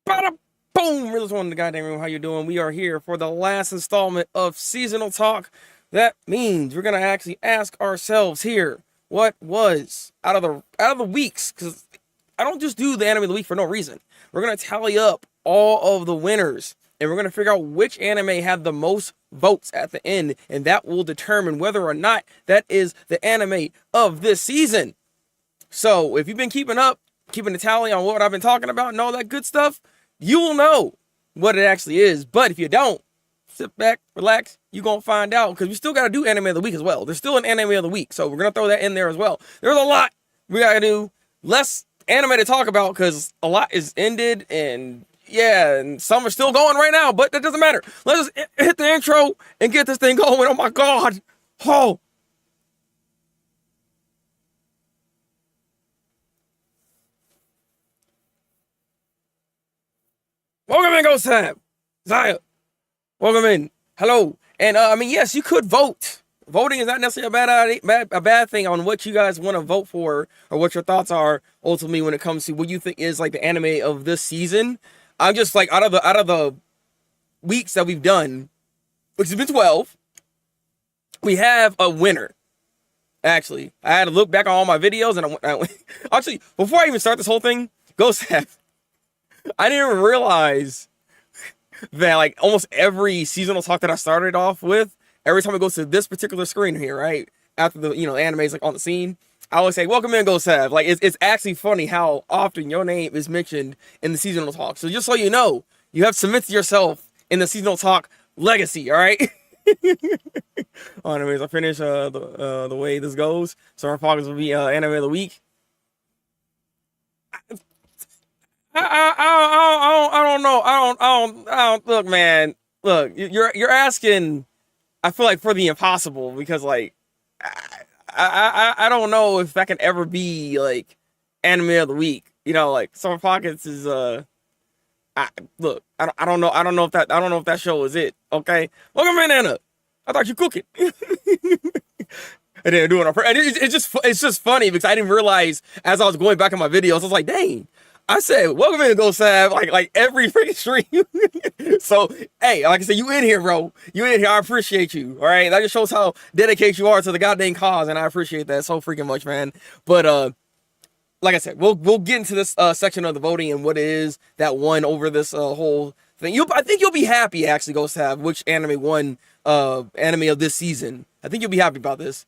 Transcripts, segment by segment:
Bada boom! Realist one in the goddamn room. How you doing? We are here for the last installment of seasonal talk. That means we're gonna actually ask ourselves here what was out of the weeks, because I don't just do the anime of the week for no reason. We're gonna tally up all of the winners, and we're gonna figure out which anime had the most votes at the end, and that will determine whether or not that is the anime of this season. So if you've been keeping the tally on what I've been talking about and all that good stuff, you will know what it actually is. But if you don't, sit back, relax, you're going to find out, because we still got to do anime of the week as well. There's still an anime of the week, so we're going to throw that in there as well. There's a lot we got to do. Less anime to talk about, because a lot is ended, and yeah, and some are still going right now, but that doesn't matter. Let's just hit the intro and get this thing going. Oh my God. Oh. Welcome in, Ghost Tab. Zaya. Welcome in. Hello. And yes, you could vote. Voting is not necessarily a bad thing on what you guys want to vote for, or what your thoughts are ultimately when it comes to what you think is like the anime of this season. I'm just like, out of the weeks that we've done, which has been 12, we have a winner. Actually, I had to look back on all my videos, and I went actually, before I even start this whole thing, Ghost Tab, I didn't even realize that like almost every seasonal talk that I started off with, every time it goes to this particular screen here, right after the anime's like on the scene, I always say, "Welcome in, Ghost Tab." Like it's actually funny how often your name is mentioned in the seasonal talk. So just so you know, you have cemented yourself in the seasonal talk legacy. All right. Anyways, I finish the way this goes. So our focus will be anime of the week. I don't know. I don't. Look, man. Look, you're asking. I feel like for the impossible, because like, I don't know if that can ever be like anime of the week. Like Summer Pockets is look. I don't know. I don't know if that show is it. Okay. Welcome in, Anna. I thought you cooking. I didn't do it on purpose. It's just funny because I didn't realize as I was going back in my videos. I was like, dang. I said, welcome in, Ghost Tab, like every freaking stream. So, hey, like I said, you in here, bro. You in here. I appreciate you. All right. That just shows how dedicated you are to the goddamn cause, and I appreciate that so freaking much, man. But like I said, we'll get into this section of the voting and what it is that won over this whole thing. I think you'll be happy, actually, Ghost Tab, which anime won anime of this season. I think you'll be happy about this.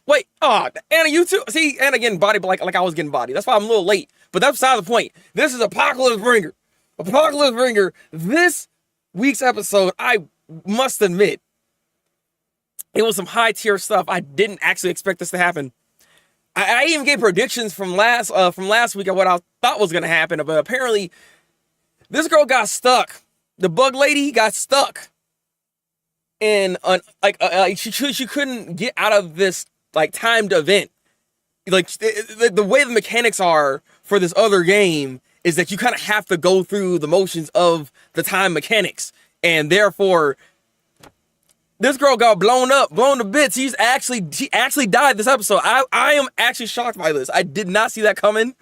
Wait, Anna, you too? See, Anna getting body like I was getting body. That's why I'm a little late. But that's beside the point. This is Apocalypse Bringer. Apocalypse Bringer. This week's episode, I must admit, it was some high tier stuff. I didn't actually expect this to happen. I even gave predictions from last week of what I thought was gonna happen, but apparently this girl got stuck. The bug lady got stuck, and she couldn't get out of this like timed event. Like the way the mechanics are for this other game is that you kind of have to go through the motions of the time mechanics, and therefore this girl got blown to bits. She actually died this episode. I am actually shocked by this. I did not see that coming,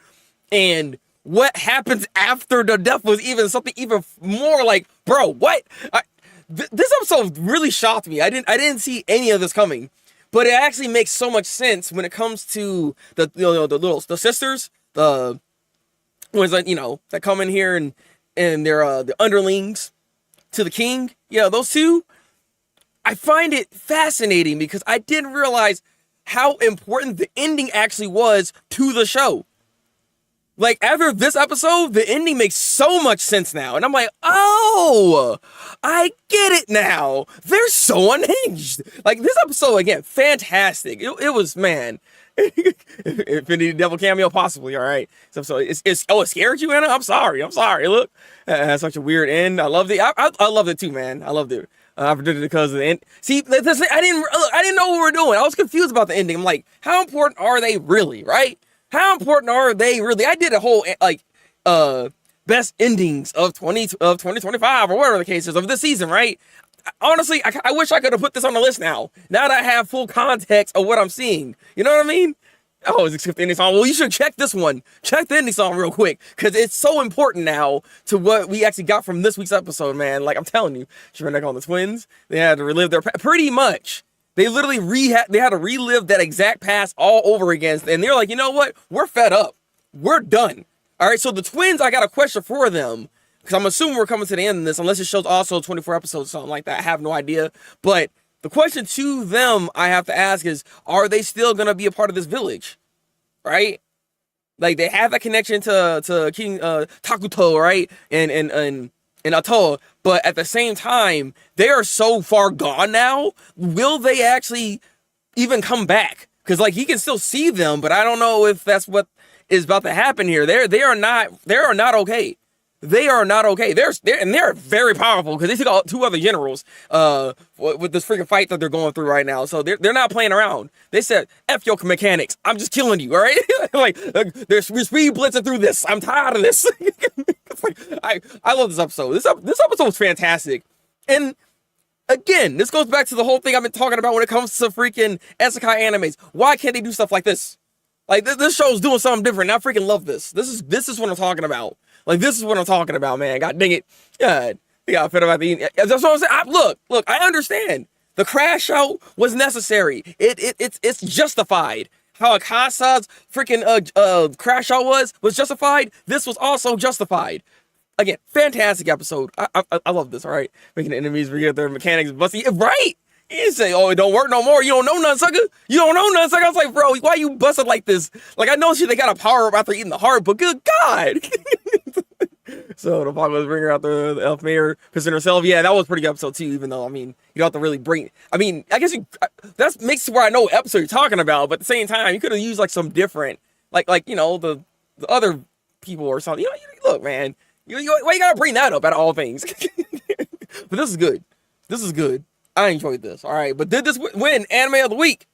and what happens after the death was even something even more like, bro, what? This episode really shocked me. I didn't see any of this coming. But it actually makes so much sense when it comes to the sisters, the ones that come in here and they're the underlings to the king. Yeah, those two. I find it fascinating because I didn't realize how important the ending actually was to the show. Like, after this episode, the ending makes so much sense now. And I'm like, oh, I get it now. They're so unhinged. Like, this episode, again, fantastic. It was, man. Infinity Devil cameo, possibly, all right. So it scared you, Anna? I'm sorry. Look, that's such a weird end. I loved it. I loved it too, man. I loved it. I predicted it because of the end. See, I didn't know what we were doing. I was confused about the ending. I'm like, how important are they really, right? How important are they really? I did a whole best endings of 2025 or whatever the case is of this season, right? Honestly, I wish I could have put this on the list now. Now that I have full context of what I'm seeing. You know what I mean? Oh, it's skip the ending song. Well, you should check this one. Check the ending song real quick, because it's so important now to what we actually got from this week's episode, man. Like, I'm telling you, she ran back on the twins. They had to relive their pretty much. They literally they had to relive that exact past all over again. And they're like, you know what? We're fed up. We're done. All right, so the twins, I got a question for them, because I'm assuming we're coming to the end of this, unless it shows also 24 episodes or something like that. I have no idea. But the question to them I have to ask is, are they still going to be a part of this village? Right? Like, they have that connection to King Takuto, right? And Atoa, but at the same time, they are so far gone now. Will they actually even come back? Because, like, he can still see them, but I don't know if that's what is about to happen here. They are not okay. They are not okay. They're very powerful, because they took out 2 other generals with this freaking fight that they're going through right now. So they're not playing around. They said, F your mechanics. I'm just killing you, all right? like we're speed blitzing through this. I'm tired of this. It's like, I love this episode. This episode was fantastic. And again, this goes back to the whole thing I've been talking about when it comes to freaking isekai animes. Why can't they do stuff like this? Like, this show's doing something different. I freaking love this. This is what I'm talking about. Like, this is what I'm talking about, man. God dang it. God, they got fed about the... That's what I'm saying. Look, I understand. The crash out was necessary. It's justified. How Akasa's freaking crash out was justified. This was also justified. Again, fantastic episode. I love this, all right? Making the enemies forget their mechanics. Busty, right? He didn't say, oh, it don't work no more. You don't know none, sucker. You don't know none, sucker. I was like, bro, why you busted like this? Like, I know they got a power up after eating the heart, but good God. So the Pog was bringing out the elf mayor, Kristen herself. Yeah, that was a pretty good episode too, even though, I mean, you don't have to really bring... I mean, I guess that makes it where I know what episode you're talking about, but at the same time, you could have used like some different, like you know, the other people or something. You know, look, man, why you gotta bring that up out of all things? But this is good. This is good. I enjoyed this. All right, but did this win Anime of the Week?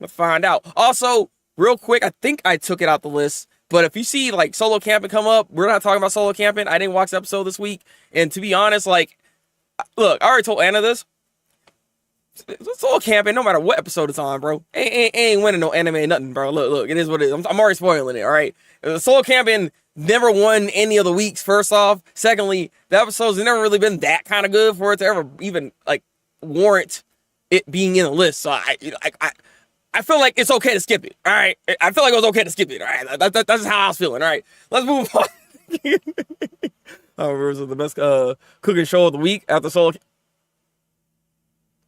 Let's find out. Also, real quick, I think I took it out the list, but if you see like solo camping come up, we're not talking about solo camping. I didn't watch the episode this week, and to be honest, like, look, I already told Anna this. Solo camping, no matter what episode it's on, bro, ain't winning no anime, nothing, bro. Look, it is what it is. I'm already spoiling it. All right, solo camping never won any of the weeks. First off, secondly, the episodes have never really been that kind of good for it to ever even like warrant it being in the list. So I feel like it's okay to skip it. All right, I feel like it was okay to skip it. All right, that's just how I was feeling. All right, let's move on. Rivers of the best cooking show of the week after solo.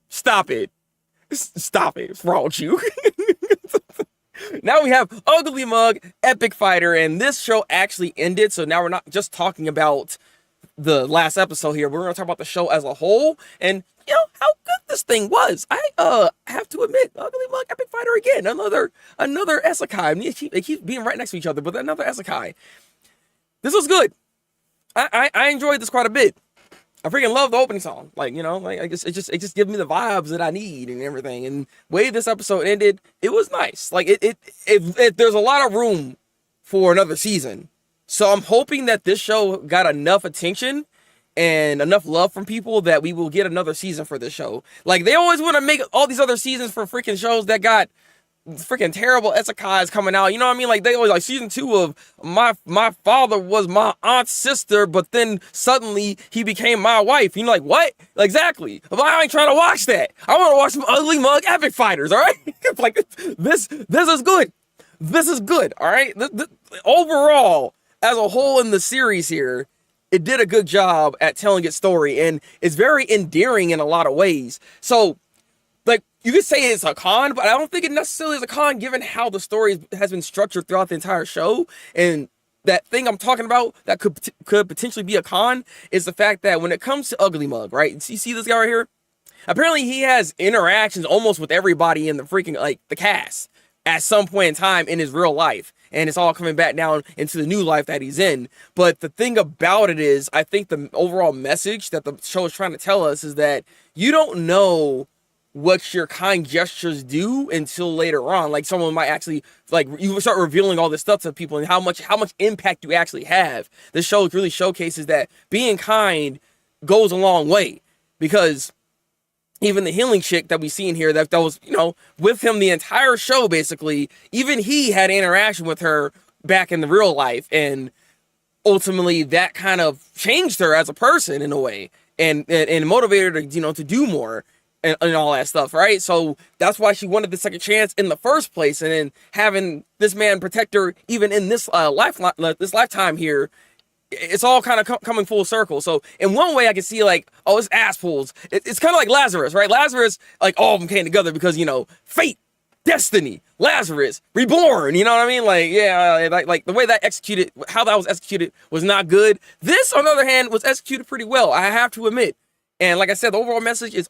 Stop it. Stop it. What's wrong with you? Now we have Ugly Mug, Epic Fighter, and this show actually ended. So now we're not just talking about the last episode here. We're going to talk about the show as a whole and, you know, how good this thing was. I have to admit, Ugly Mug, Epic Fighter again. Another isekai. I mean, they keep being right next to each other, but another isekai. This was good. I enjoyed this quite a bit. I freaking love the opening song. Like, you know, like it just gives me the vibes that I need and everything. And the way this episode ended, it was nice. Like it there's a lot of room for another season. So I'm hoping that this show got enough attention and enough love from people that we will get another season for this show. Like, they always want to make all these other seasons for freaking shows that got freaking terrible isekais coming out. You know what I mean? Like, they always like season 2 of my father was my aunt's sister, but then suddenly he became my wife. You know, like, what? Exactly. But I ain't trying to watch that. I want to watch some Ugly Mug Epic Fighters. All right. It's like, this is good. This is good. All right. Overall, as a whole in the series here, it did a good job at telling its story, and it's very endearing in a lot of ways. So, like, you could say it's a con, but I don't think it necessarily is a con given how the story has been structured throughout the entire show. And that thing I'm talking about that could potentially be a con is the fact that when it comes to Ugly Mug, right? You see this guy right here? Apparently he has interactions almost with everybody in the freaking, like, the cast at some point in time in his real life. And it's all coming back down into the new life that he's in. But the thing about it is, I think the overall message that the show is trying to tell us is that you don't know what your kind gestures do until later on. Like, someone might actually, like, you start revealing all this stuff to people and how much impact you actually have. This show really showcases that being kind goes a long way, because even the healing chick that we see in here that was, with him the entire show, basically, even he had interaction with her back in the real life. And ultimately that kind of changed her as a person in a way and motivated her to do more and all that stuff, right? So that's why she wanted the second chance in the first place. And then having this man protect her even in this lifetime here, it's all kind of coming full circle. So in one way I can see like, oh, it's assholes. It's kind of like Lazarus, right? Lazarus, like all of them came together because, fate, destiny, Lazarus, reborn, you know what I mean? Like, yeah, like the way that how that was executed was not good. This, on the other hand, was executed pretty well, I have to admit. And like I said, the overall message is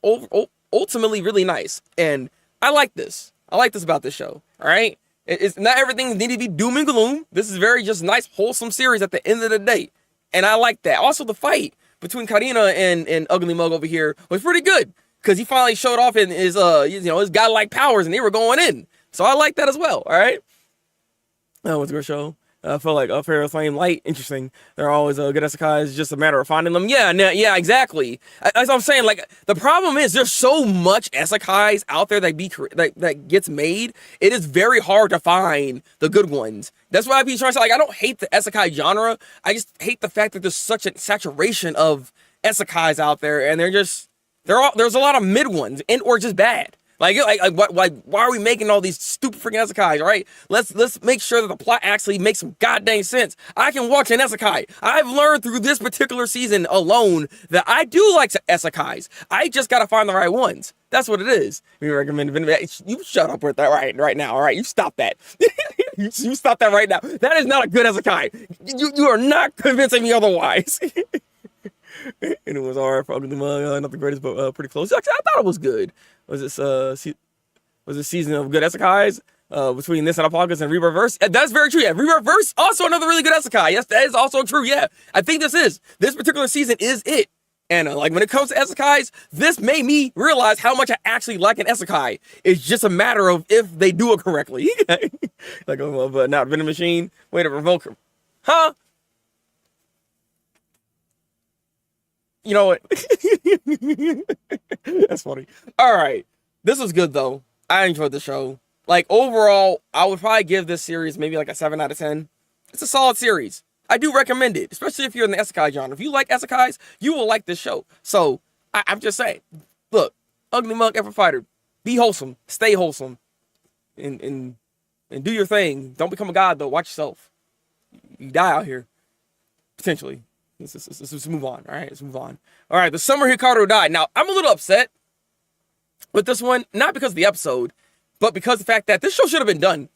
ultimately really nice. And I like this. I like this about this show, all right? It's not everything needed to be doom and gloom. This is very just nice, wholesome series at the end of the day. And I like that. Also, the fight between Karina and Ugly Mug over here was pretty good. Because he finally showed off in his, his godlike powers, and they were going in. So I like that as well, all right? What's a good show? I feel like Fair Flame Light, interesting. They're always good isekais. It's just a matter of finding them. Yeah, exactly. As I'm saying, like, the problem is there's so much isekais out there that gets made. It is very hard to find the good ones. That's why I be trying to say, like, I don't hate the isekai genre. I just hate the fact that there's such a saturation of isekais out there, and there's a lot of mid ones or just bad. Like why are we making all these stupid freaking isekais, right? Let's make sure that the plot actually makes some goddamn sense. I can watch an isekai. I've learned through this particular season alone that I do like isekais. I just gotta find the right ones. That's what it is. We recommend you shut up with that right now, all right? You stop that. you stop that right now. That is not a good isekai. You are not convincing me otherwise. And it was alright for Ugly Mug, not the greatest, but pretty close. Actually, I thought it was good. Was this season of good isekais between this and Apocalypse and Rebirth? That's very true. Yeah, Rebirth also another really good isekai. Yes, that is also true. Yeah, I think this particular season is it. And like when it comes to isekais, this made me realize how much I actually like an isekai. It's just a matter of if they do it correctly. Like, but not Venom Machine. Way to revoke her, huh? You know what? That's funny. All right. This was good, though. I enjoyed the show. Like, overall, I would probably give this series maybe like a 7 out of 10. It's a solid series. I do recommend it, especially if you're in the isekai genre. If you like isekais, you will like this show. So, I'm just saying. Look, Ugly Mug, Ever Fighter. Be wholesome. Stay wholesome. And do your thing. Don't become a god, though. Watch yourself. You die out here. Potentially. Let's move on. All right, let's move on. All right, the summer Hikaru died. Now, I'm a little upset with this one, not because of the episode, but because of the fact that this show should have been done.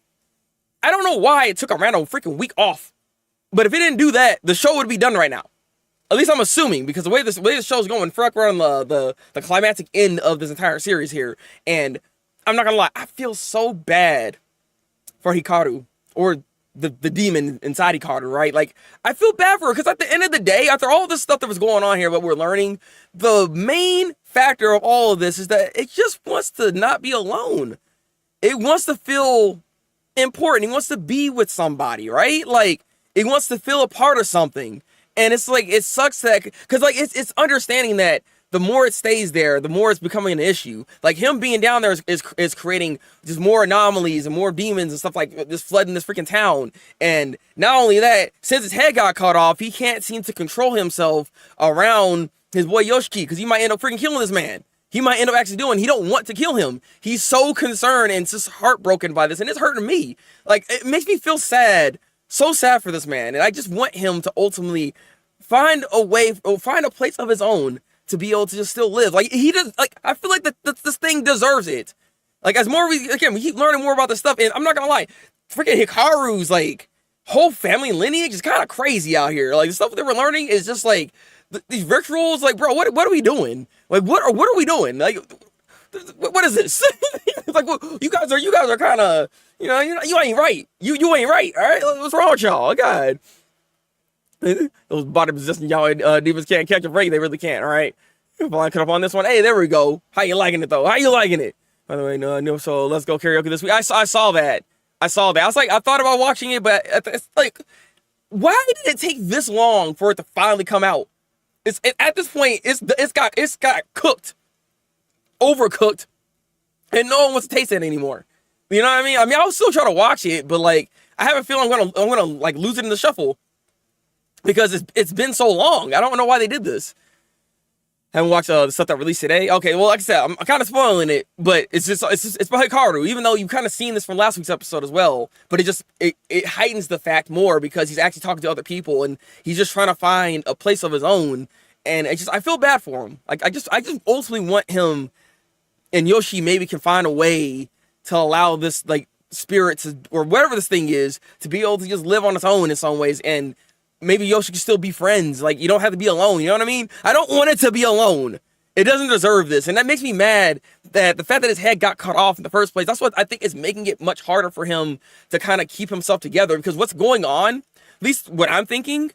I don't know why it took a random freaking week off, but if it didn't do that, the show would be done right now. At least I'm assuming, because the way this show's going, we're on the climactic end of this entire series here, and I'm not gonna lie, I feel so bad for Hikaru, or the demon inside Hikaru, right? Like, I feel bad for her, because at the end of the day, after all this stuff that was going on here, what we're learning, the main factor of all of this is that it just wants to not be alone. It wants to feel important. It wants to be with somebody, right? Like, it wants to feel a part of something. And it's like, it sucks that, because like, it's understanding that the more it stays there, the more it's becoming an issue. Like, him being down there is creating just more anomalies and more demons and stuff like this flooding this freaking town. And not only that, since his head got cut off, he can't seem to control himself around his boy Yoshiki, because he might end up freaking killing this man. He might end up actually doing, he don't want to kill him. He's so concerned and just heartbroken by this, and it's hurting me. Like, it makes me feel sad, so sad for this man. And I just want him to ultimately find a way, or find a place of his own to be able to just still live. Like, he does, like, I feel like this thing deserves it. Like, as more we keep learning more about this stuff, and I'm not gonna lie, freaking Hikaru's, like, whole family lineage is kind of crazy out here. Like, the stuff that we're learning is just, like, these rituals, like, bro, what are we doing? Like, what are we doing? Like, what is this? It's like, well, you guys are kind of, you ain't right. You ain't right, all right? What's wrong with y'all? God. Those body resistant y'all demons can't catch a break. They really can't, all right? If I cut up on this one, hey, there we go. How you liking it, though? How you liking it? By the way, no, so let's go karaoke this week. I saw that. I was like, I thought about watching it, but it's like, why did it take this long for it to finally come out? At this point, it's got cooked. overcooked, and no one wants to taste it anymore. You know what I mean? I mean, I'll still try to watch it, but like, I have a feeling I'm gonna like lose it in the shuffle because it's been so long. I don't know why they did this. Haven't watched the stuff that released today. Okay, well, like I said, I'm kind of spoiling it, but it's by Hikaru, even though you've kind of seen this from last week's episode as well. But it heightens the fact more because he's actually talking to other people and he's just trying to find a place of his own. And I feel bad for him. Like I just ultimately want him and Yoshi maybe can find a way to allow this like spirit to, or whatever this thing is, to be able to just live on its own in some ways. And maybe Yoshi can still be friends. Like, you don't have to be alone. You know what I mean? I don't want it to be alone. It doesn't deserve this. And that makes me mad that the fact that his head got cut off in the first place, that's what I think is making it much harder for him to kind of keep himself together. Because what's going on, at least what I'm thinking,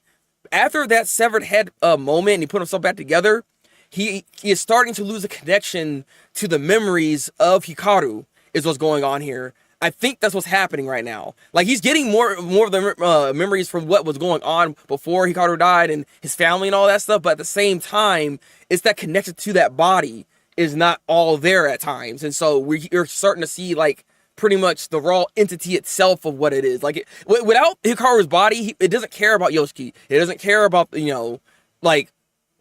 after that severed head moment and he put himself back together, he is starting to lose a connection to the memories of Hikaru is what's going on here. I think that's what's happening right now. Like, he's getting more of the memories from what was going on before Hikaru died and his family and all that stuff. But at the same time, it's that connection to that body is not all there at times. And so you're starting to see, like, pretty much the raw entity itself of what it is. Like, without Hikaru's body, it doesn't care about Yoshiki. It doesn't care about, you know, like,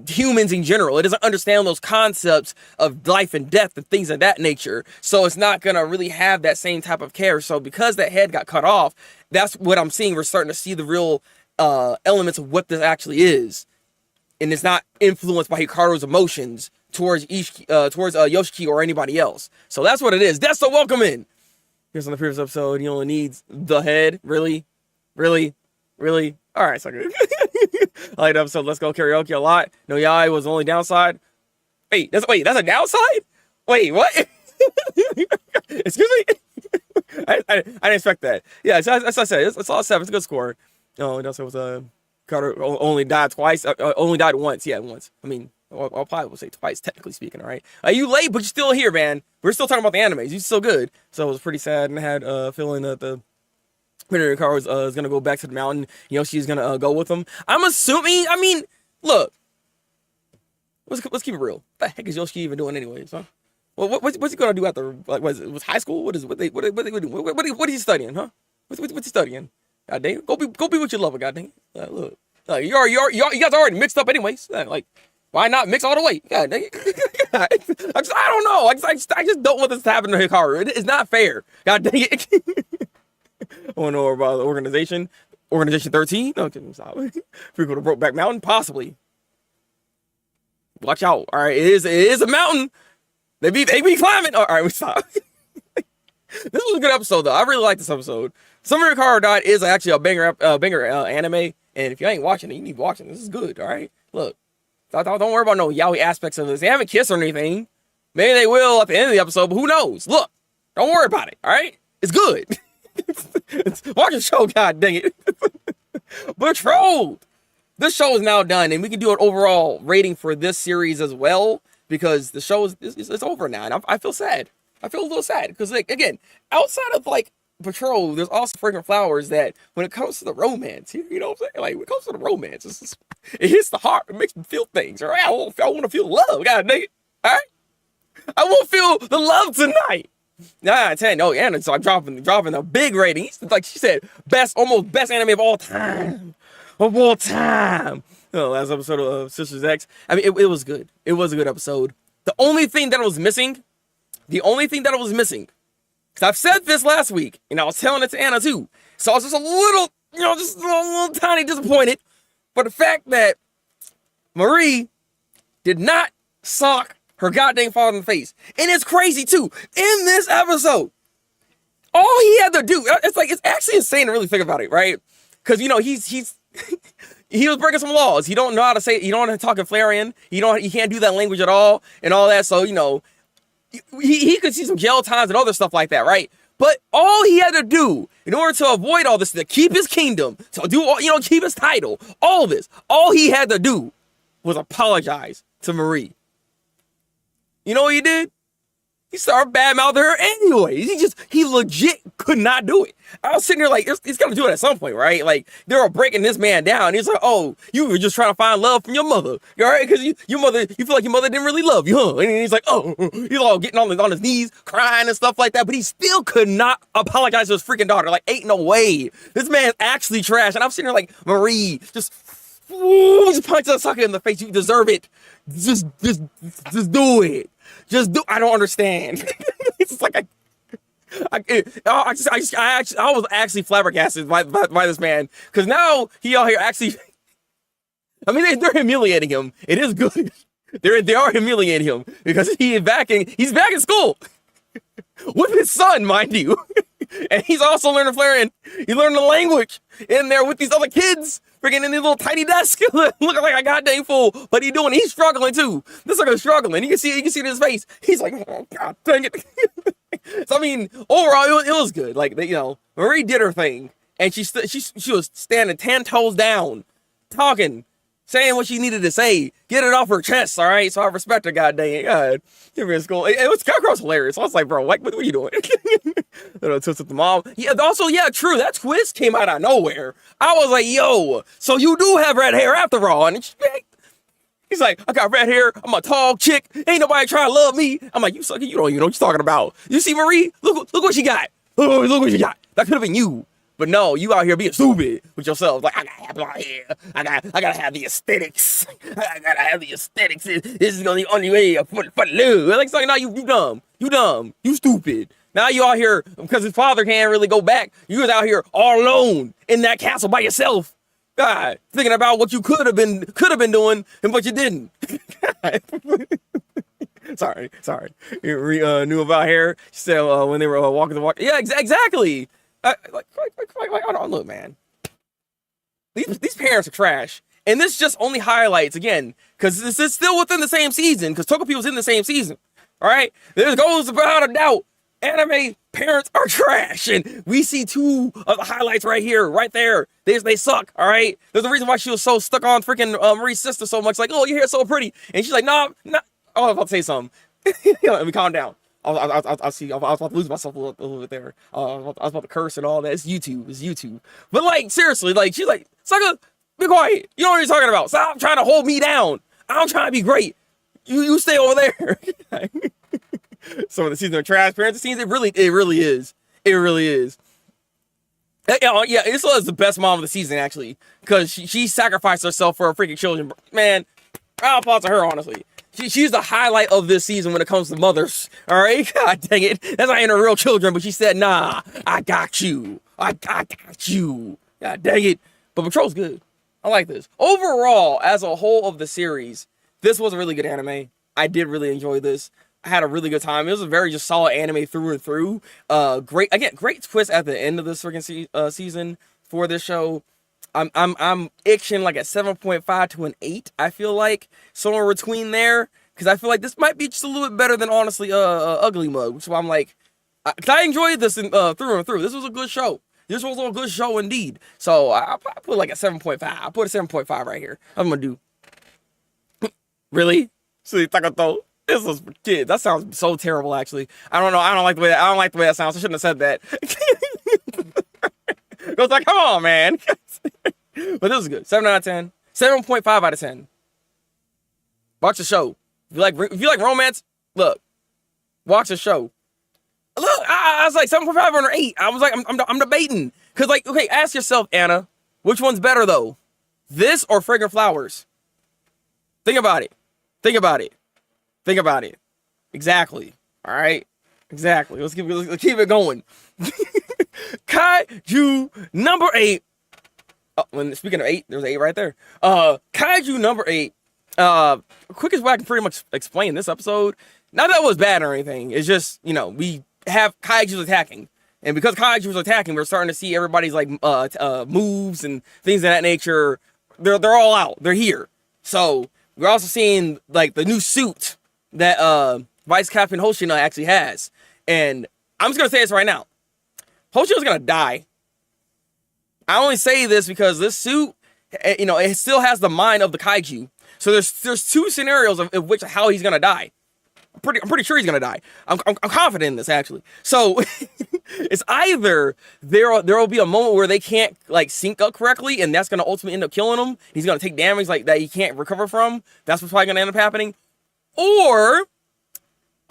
humans in general. It doesn't understand those concepts of life and death and things of that nature. So it's not going to really have that same type of care. So because that head got cut off, that's what I'm seeing. We're starting to see the real elements of what this actually is. And it's not influenced by Hikaru's emotions towards Yoshiki or anybody else. So that's what it is. That's the welcome in. Here's on the previous episode. He only needs the head. Really? All right, so good. I like the episode. Let's go karaoke a lot. No Yai was the only downside. Wait, that's a downside? Wait, what? Excuse me? I didn't expect that. Yeah, so as I said, it's all 7. It's a good score. No, it also was Carter only died twice. Only died once. Yeah, once. I mean, I'll probably say twice, technically speaking. All right. You late, but you're still here, man. We're still talking about the animes. You're still good. So it was pretty sad, and I had a feeling that the Hikaru is going to go back to the mountain. You know, she's going to go with him. I'm assuming, I mean, look. Let's keep it real. What the heck is Yoshi even doing anyways, huh? Well, what's he going to do after, like, was high school? What is he studying, huh? What's he studying? God dang it. Go be with your lover, god dang it. Look. You guys are already mixed up anyways. Like, why not mix all the way? God dang it. I don't know. I just don't want this to happen to Hikaru. It's not fair. God dang it. I want to know about the organization. Organization 13? No, stop. Frequent to Brokeback Mountain? Possibly. Watch out. All right, it is a mountain. They be climbing. All right, we stop. This was a good episode, though. I really like this episode. Summer Hikaru Died is actually a banger anime. And if you ain't watching it, you need to watch it. This is good, all right? Look, don't worry about no yaoi aspects of this. They haven't kissed or anything. Maybe they will at the end of the episode, but who knows? Look, don't worry about it, all right? It's good. Watch the show, god dang it. Betrothed. This show is now done, and we can do an overall rating for this series as well, because the show is over now, and I feel sad. I feel a little sad, because, like, again, outside of, like, Betrothed, there's also Fragrant Flowers that, when it comes to the romance, you know what I'm saying? Like, when it comes to the romance, it hits the heart. It makes me feel things, all right? I want to feel love, god dang it, all right? I want to feel the love tonight. 9 out of 10. Oh, yeah, so I'm dropping a big rating. Like she said, almost best anime of all time. Last episode of Sisters X. I mean, it was good. It was a good episode. The only thing that was missing, because I've said this last week, and I was telling it to Anna too, so I was just a little tiny disappointed for the fact that Marie did not sock her goddamn father in the face. And it's crazy too. In this episode, all he had to do, it's actually insane to really think about it, right? Because, you know, he was breaking some laws. He don't know how to say, he don't know how to talk in Flareon. He can't do that language at all and all that. So, you know, he could see some jail times and other stuff like that, right? But all he had to do in order to avoid all this, to keep his kingdom, to do all, you know, keep his title, all this, all he had to do was apologize to Marie. You know what he did? He started badmouthing her anyways. He legit could not do it. I was sitting there like, he's got to do it at some point, right? Like, they were breaking this man down. He's like, oh, you were just trying to find love from your mother, all right? Because your mother, you feel like your mother didn't really love you, huh? And he's like, oh, he's all getting on his knees, crying and stuff like that. But he still could not apologize to his freaking daughter. Like, ain't no way. This man's actually trash. And I'm sitting there like, Marie, just punch that sucker in the face. You deserve it. Just do it. Just do. I don't understand. It's like I was actually flabbergasted by this man, because now he out here actually. I mean, they're humiliating him. It is good. They are humiliating him because he's back in school with his son, mind you, and he's also learning Flarian. He's learning the language in there with these other kids. Freaking in his little tiny desk, looking like a goddamn fool. But he's struggling too. This sucker's struggling. You can see it in his face. He's like, oh, God dang it. So I mean, overall, it was good. Like, Marie did her thing, and she was standing 10 toes down, talking, saying what she needed to say, get it off her chest. All right, so I respect her. God dang it, God, give me a school. It was hilarious. I was like, bro, what are you doing? Twist with the mom. Yeah, also, yeah, true. That twist came out of nowhere. I was like, yo, so you do have red hair after all? And he's like, I got red hair. I'm a tall chick. Ain't nobody trying to love me. I'm like, you sucker. You don't even know what you're talking about. You see Marie? Look what she got. Look what she got. That could have been you. But no, you out here being stupid with yourself. Like, I gotta have blonde hair. I gotta have the aesthetics. I gotta have the aesthetics. This is gonna be the only way for love. Like, no, you dumb. You dumb. You stupid. Now you out here, because his father can't really go back. You was out here all alone in that castle by yourself. God, thinking about what you could have been doing, but you didn't. Sorry. You knew about hair. She said when they were walking the walk. Yeah, exactly. I don't look, man. These parents are trash, and this just only highlights again, because this is still within the same season. Because Togepi was in the same season. All right, there goes without a doubt. Anime parents are trash, and we see two of the highlights right here, right there. They suck. All right, there's a reason why she was so stuck on freaking Marie's sister so much. Like, oh, your hair's so pretty, and she's like, nah. Oh, I was about to say something. Let me calm down. I'll see. I was about to lose myself a little bit there. I was about to curse and all that. It's YouTube. But like, seriously, like, she's like, sucker, be quiet. You know what you're talking about. Stop trying to hold me down. I'm trying to be great. You stay over there. Some of the season of trash parents scenes. It really is. It really is. Yeah, Isla is the best mom of the season, actually, because she sacrificed herself for her freaking children. Man, I'll applaud to her, honestly. She's the highlight of this season when it comes to mothers. All right, God dang it, that's not in her real children, but she said, "Nah, I got you. I got you." God dang it. But Patrol's good. I like this. Overall, as a whole of the series, this was a really good anime. I did really enjoy this. I had a really good time. It was a very just solid anime through and through. Great twist at the end of this freaking season for this show. I'm itching like a 7.5 to an 8. I feel like somewhere between there, because I feel like this might be just a little bit better than honestly Ugly Mug, which is why I'm like, because I enjoyed this through and through. This was a good show. This was a good show indeed. So I put like a 7.5. I put a 7.5 right here. I'm gonna do. Really? Takato. This was for kids. That sounds so terrible, actually. I don't know. I don't like the way that sounds. I shouldn't have said that. I was like, come on, man. But this was good. 7 out of 10. 7.5 out of 10. Watch the show. If you like romance, look. Watch the show. Look, I was like 7.5 or 8. I was like, I'm debating. Because, like, okay, ask yourself, Anna, which one's better, though? This or Fragrant Flowers? Think about it. Exactly. All right? Exactly. Let's keep it going. Kaiju number 8. Oh, speaking of 8, there's 8 right there. Kaiju number 8. Quickest way I can pretty much explain this episode. Not that it was bad or anything. It's just, we have Kaijus attacking. And because Kaijus attacking, we're starting to see everybody's like moves and things of that nature. They're all out. They're here. So we're also seeing like the new suit that Vice Captain Hoshino actually has. And I'm just gonna say this right now. Hoshino's gonna die. I only say this because this suit, it still has the mind of the kaiju. So there's two scenarios of which how he's gonna die. I'm pretty sure he's gonna die. I'm confident in this actually. So it's either there will be a moment where they can't like sync up correctly, and that's gonna ultimately end up killing him. He's gonna take damage like that he can't recover from. That's what's probably gonna end up happening. Or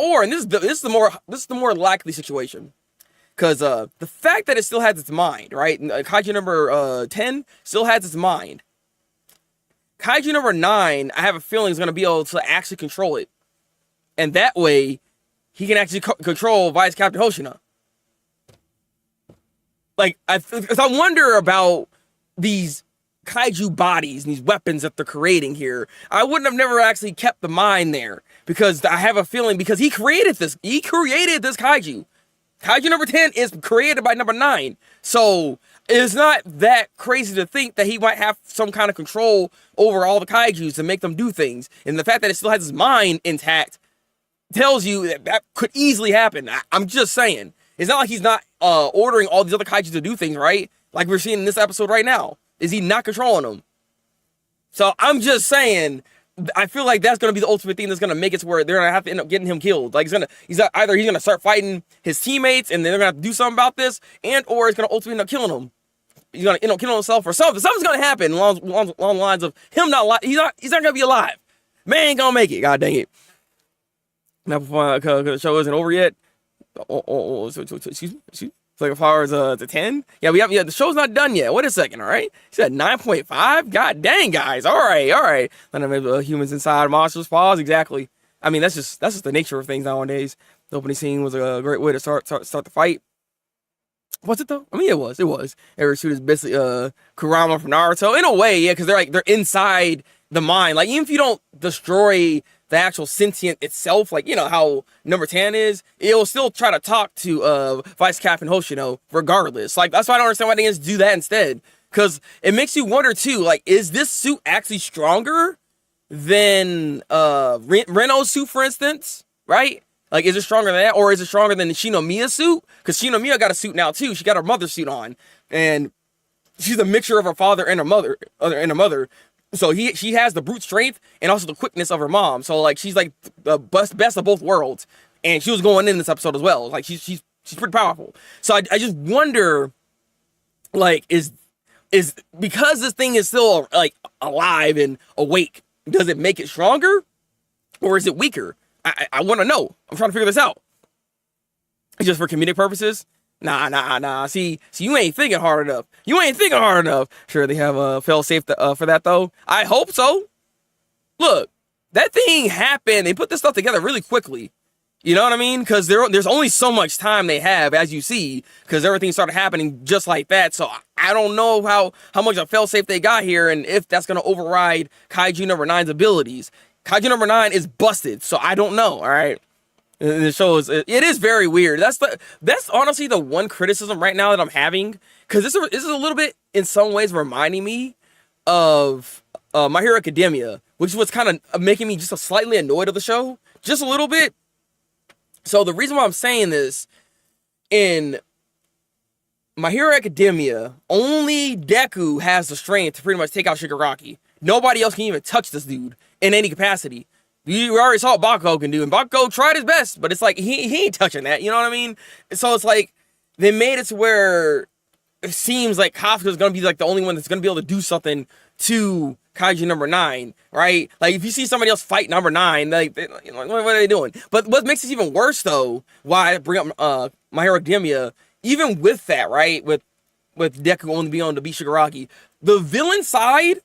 and this is the more likely situation. Because the fact that it still has its mind, right? Kaiju number 10 still has its mind. Kaiju number 9, I have a feeling, is going to be able to actually control it. And that way, he can actually control Vice Captain Hoshina. Like, I wonder about these kaiju bodies and these weapons that they're creating here. I wouldn't have never actually kept the mind there. Because I have a feeling, because he created this. He created this kaiju. Kaiju number 10 is created by number 9. So it's not that crazy to think that he might have some kind of control over all the kaijus to make them do things. And the fact that it still has his mind intact tells you that that could easily happen. I'm just saying. It's not like he's not ordering all these other kaijus to do things, right? Like we're seeing in this episode right now. Is he not controlling them? So I'm just saying, I feel like that's going to be the ultimate thing that's going to make it to where they're going to have to end up getting him killed. Like he's either he's going to start fighting his teammates and then they're going to have to do something about this, and or it's going to ultimately end up killing him. He's going to end up killing himself or something. Something's going to happen along the lines of him not he's not going to be alive. Man ain't going to make it. God dang it. Now before the show isn't over yet. Excuse me. It's like 5 hours to 10. Yeah, the show's not done yet. Wait a second, all right? He said 9.5. God dang, guys. All right. Then I made humans inside monsters pause. Exactly. I mean, that's just the nature of things nowadays. The opening scene was a great way to start the fight. Was it though? I mean, it was. Every suit is basically Kurama from Naruto in a way, yeah, because they're inside the mind. Like even if you don't destroy the actual sentient itself, like, you know, how number 10 is, it'll still try to talk to Vice Captain Hoshino regardless. Like, that's why I don't understand why they didn't do that instead. Because it makes you wonder, too, like, is this suit actually stronger than Reno's suit, for instance? Right? Like, is it stronger than that? Or is it stronger than the Shinomiya suit? Because Shinomiya got a suit now, too. She got her mother's suit on. And she's a mixture of her father and her mother. So she has the brute strength and also the quickness of her mom. So like she's like the best of both worlds, and she was going in this episode as well. Like she's pretty powerful. So I just wonder, like, is because this thing is still like alive and awake, does it make it stronger or is it weaker? I want to know. I'm trying to figure this out. Just for comedic purposes. Nah. See, you ain't thinking hard enough. Sure, they have a fail safe for that though. I hope so. Look, that thing happened. They put this stuff together really quickly. You know what I mean? Because there's only so much time they have, as you see, because everything started happening just like that. So I don't know how much of fail safe they got here, and if that's gonna override Kaiju number 9's abilities. Kaiju number 9 is busted, so I don't know. All right. The show is, it is very weird. That's honestly the one criticism right now that I'm having, because this is a little bit in some ways reminding me of My Hero Academia, which was kind of making me just slightly annoyed of the show, just a little bit. So the reason why I'm saying this, in My Hero Academia, only Deku has the strength to pretty much take out Shigaraki. Nobody else can even touch this dude in any capacity. You already saw what Bakugo can do, and Bakugo tried his best, but it's like, he ain't touching that, you know what I mean? So it's like, they made it to where it seems like Kafka's gonna be like the only one that's gonna be able to do something to Kaiju number 9, right? Like, if you see somebody else fight number 9, like, you know, what are they doing? But what makes it even worse, though, why I bring up My Hero Academia, even with that, right, with Deku only being able to beat Shigaraki, the villain side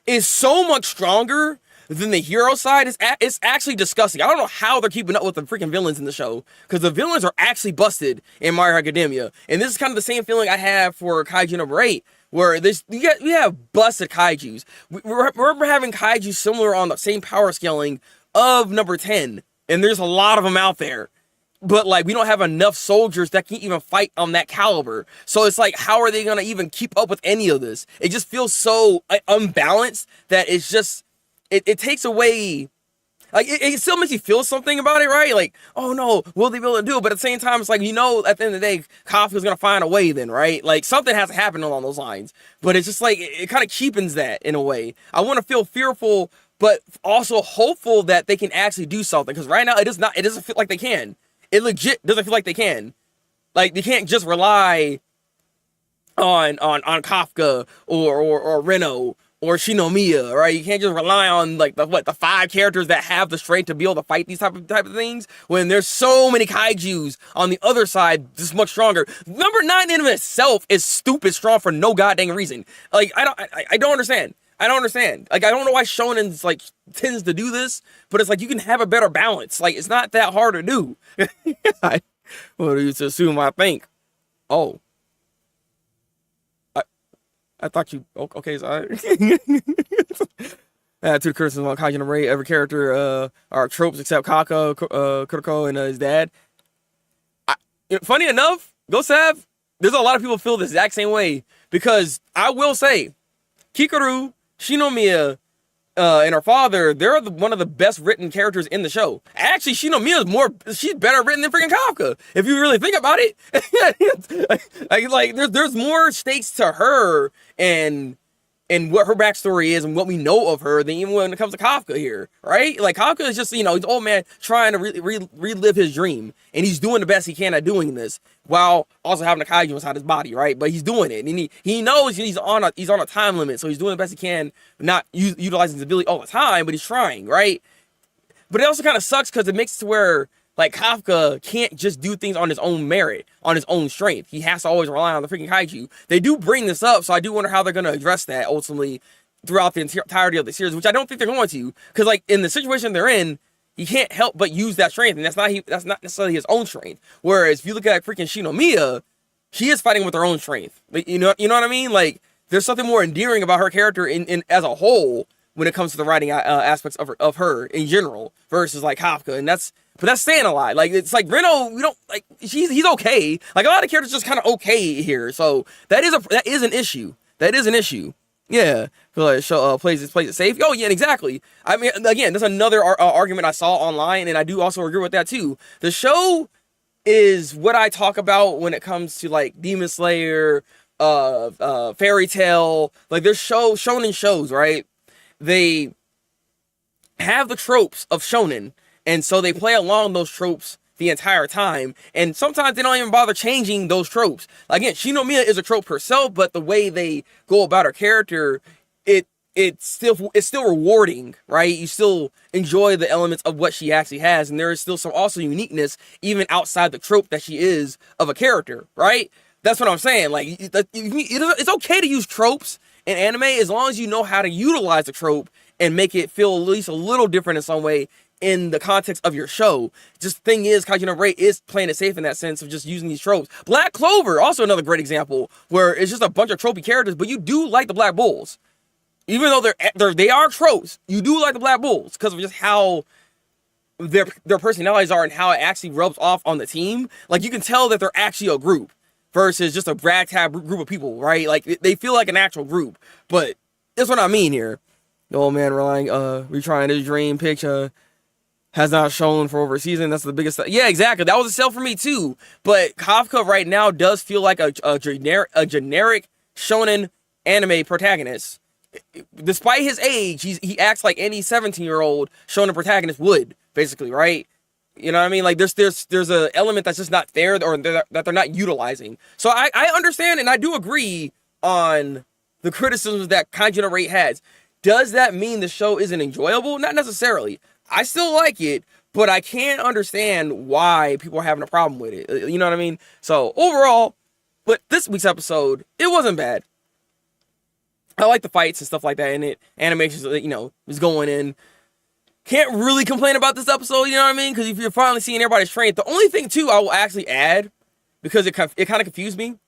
is so much stronger than the hero side. It's actually disgusting. I don't know how they're keeping up with the freaking villains in the show, because the villains are actually busted in My Hero Academia. And this is kind of the same feeling I have for Kaiju number 8, where we have busted Kaijus. We're having Kaiju similar on the same power scaling of number 10, and there's a lot of them out there. But like, we don't have enough soldiers that can even fight on that caliber. So it's like, how are they gonna even keep up with any of this? It just feels so unbalanced that it's just, it takes away, like, it still makes you feel something about it, right? Like, oh no, will they be able to do it? But at the same time, it's like, you know, at the end of the day, Kafka's gonna find a way then, right? Like, something has to happen along those lines. But it's just like, it kind of cheapens that in a way. I want to feel fearful but also hopeful that they can actually do something. Because right now it doesn't feel like they can. It legit doesn't feel like they can. Like, they can't just rely on Kafka or Reno or Shinomiya, right? You can't just rely on like the 5 characters that have the strength to be able to fight these type of things when there's so many kaijus on the other side just much stronger. Number 9 in itself is stupid strong for no goddamn reason. Like, I don't understand. I don't understand. Like, I don't know why Shonen's like tends to do this, but it's like you can have a better balance. Like, it's not that hard to do. What do you assume I think? Oh. I thought you... Okay, sorry. To the criticism on Kaiji no Rei, every character are tropes except Kaka, Kuroko, and his dad. Funny enough, Gosav, there's a lot of people feel the exact same way. Because I will say, Kikaru, Shinomiya, and her father, they're one of the best written characters in the show. Actually, Shinomiya she's better written than freaking Kafka, if you really think about it. like there's more stakes to her and what her backstory is and what we know of her than even when it comes to Kafka here, right? Like, Kafka is just, he's an old man trying to relive his dream, and he's doing the best he can at doing this while also having a kaiju inside his body, right? But he's doing it, and he knows he's on a time limit, so he's doing the best he can, not utilizing his ability all the time, but he's trying, right? But it also kind of sucks because it makes it to where, like, Kafka can't just do things on his own merit, on his own strength. He has to always rely on the freaking kaiju. They do bring this up, so I do wonder how they're going to address that ultimately throughout the entirety of the series, which I don't think they're going to. Because, like, in the situation they're in, he can't help but use that strength, and that's not necessarily his own strength. Whereas if you look at freaking Shinomiya, she is fighting with her own strength. Like, you know what I mean? Like, there's something more endearing about her character in as a whole when it comes to the writing aspects of her in general versus like Kafka, and that's saying a lot. Like, it's like Reno, we don't like he's okay. Like, a lot of characters just kind of okay here, so that is an issue. That is an issue. Yeah, feel like show plays it safe. Oh yeah, exactly. I mean, again, that's another argument I saw online, and I do also agree with that too. The show is what I talk about when it comes to like Demon Slayer, Fairy Tail. Like, there's shonen shows, right? They have the tropes of shonen, and so they play along those tropes the entire time, and sometimes they don't even bother changing those tropes. Again, Shinomiya is a trope herself, but the way they go about her character, it's still rewarding, right? You still enjoy the elements of what she actually has, and there is still some also uniqueness even outside the trope that she is of a character, right? That's what I'm saying. Like, it's okay to use tropes in anime as long as you know how to utilize the trope and make it feel at least a little different in some way in the context of your show. Just thing is, Kaiji no Rei is playing it safe in that sense of just using these tropes. Black Clover, also another great example, where it's just a bunch of tropey characters, but you do like the Black Bulls. Even though they are tropes, you do like the Black Bulls because of just how their personalities are and how it actually rubs off on the team. Like, you can tell that they're actually a group versus just a ragtag group of people, right? Like, they feel like an actual group. But that's what I mean here. The old man retrying his dream picture has not shown for over a season. That's the biggest. Yeah, exactly. That was a sell for me too. But Kafka right now does feel like a generic shonen anime protagonist. Despite his age, he acts like any 17-year-old shonen protagonist would, basically, right? You know what I mean? Like, there's a element that's just not there, or that they're not utilizing. So I understand, and I do agree on the criticisms that Kaiji no Rei has. Does that mean the show isn't enjoyable? Not necessarily. I still like it, but I can't understand why people are having a problem with it. You know what I mean? So overall, but this week's episode, it wasn't bad. I like the fights and stuff like that in it. Animations, is going in. Can't really complain about this episode, you know what I mean? Because if you're finally seeing everybody's strength. The only thing, too, I will actually add, because it kind of confused me.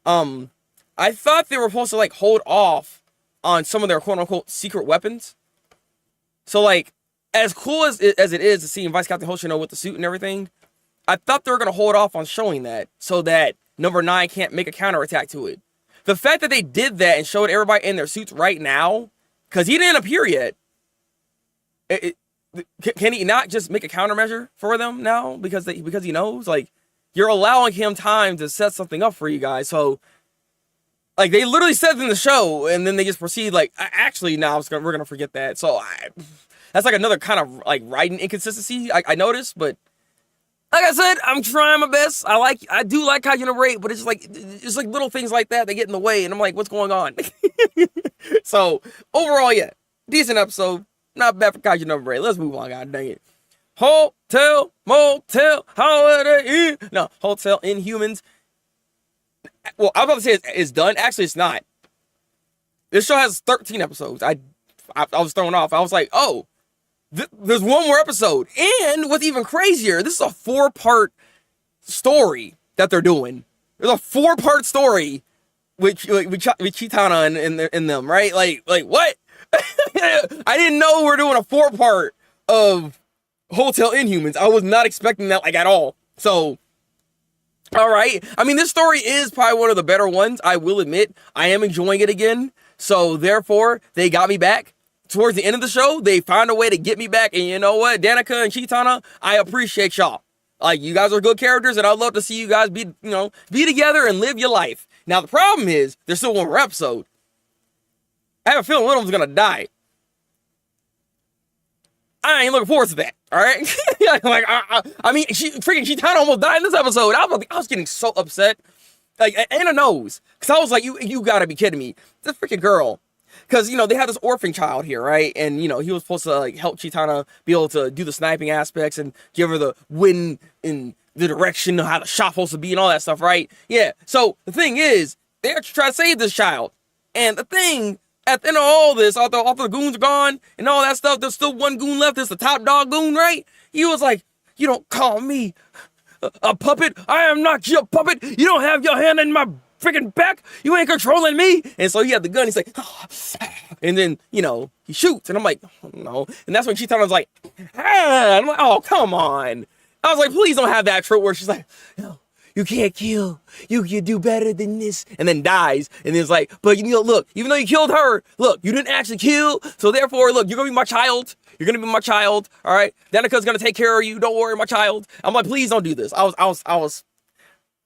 I thought they were supposed to, like, hold off on some of their quote-unquote secret weapons. So, like, as cool as it is to see Vice Captain Hoshino with the suit and everything, I thought they were going to hold off on showing that so that number 9 can't make a counterattack to it. The fact that they did that and showed everybody in their suits right now, because he didn't appear yet, can he not just make a countermeasure for them now because he knows? Like, you're allowing him time to set something up for you guys. So, Like they literally said it in the show, and then they just proceed like, actually, no, we're gonna forget that. So that's like another kind of like writing inconsistency I noticed. But like I said, I'm trying my best. I do like Kaiju number 8, but it's like little things like that get in the way, and I'm like, what's going on? So overall, yeah, decent episode, not bad for Kaiju number 8. Let's move on. God dang it. Hotel, motel, Holiday Inn. No, Hotel Inhumans. Well, I was about to say it's done. Actually, it's not. This show has 13 episodes. I was thrown off. I was like, oh, there's one more episode. And what's even crazier, this is a 4-part story that they're doing. There's a 4-part story with Chitana in them, right? Like what? I didn't know we're doing a 4-part of Hotel Inhumans. I was not expecting that like at all. So, all right. I mean, this story is probably one of the better ones. I will admit, I am enjoying it again. So therefore, they got me back. Towards the end of the show, they found a way to get me back. And you know what? Danica and Chitana, I appreciate y'all. Like, you guys are good characters, and I'd love to see you guys be together and live your life. Now, the problem is, there's still one more episode. I have a feeling one of them's gonna die. I ain't looking forward to that. All right. Like, I mean, Chitana almost died in this episode. I was getting so upset. Like, Anna knows, because I was like, you gotta be kidding me. This freaking girl. Because, they have this orphan child here, right? And, he was supposed to, like, help Chitana be able to do the sniping aspects and give her the wind in the direction of how the shot's supposed to be and all that stuff, right? Yeah. So, the thing is, they're trying to save this child. And the thing, at the end of all this, all the goons are gone and all that stuff, there's still one goon left. It's the top dog goon, right? He was like, you don't call me a puppet. I am not your puppet. You don't have your hand in my freaking back. You ain't controlling me. And so he had the gun. He's like, oh. And then, he shoots. And I'm like, oh, no. And that's when Chitana was like, ah. I'm like, oh, come on. I was like, please don't have that trope where she's like, no, you can't kill. You can do better than this. And then dies. And then it's like, but look, even though you killed her, look, you didn't actually kill. So therefore, look, you're going to be my child. You're going to be my child. All right. Danica's going to take care of you. Don't worry, my child. I'm like, please don't do this. I was.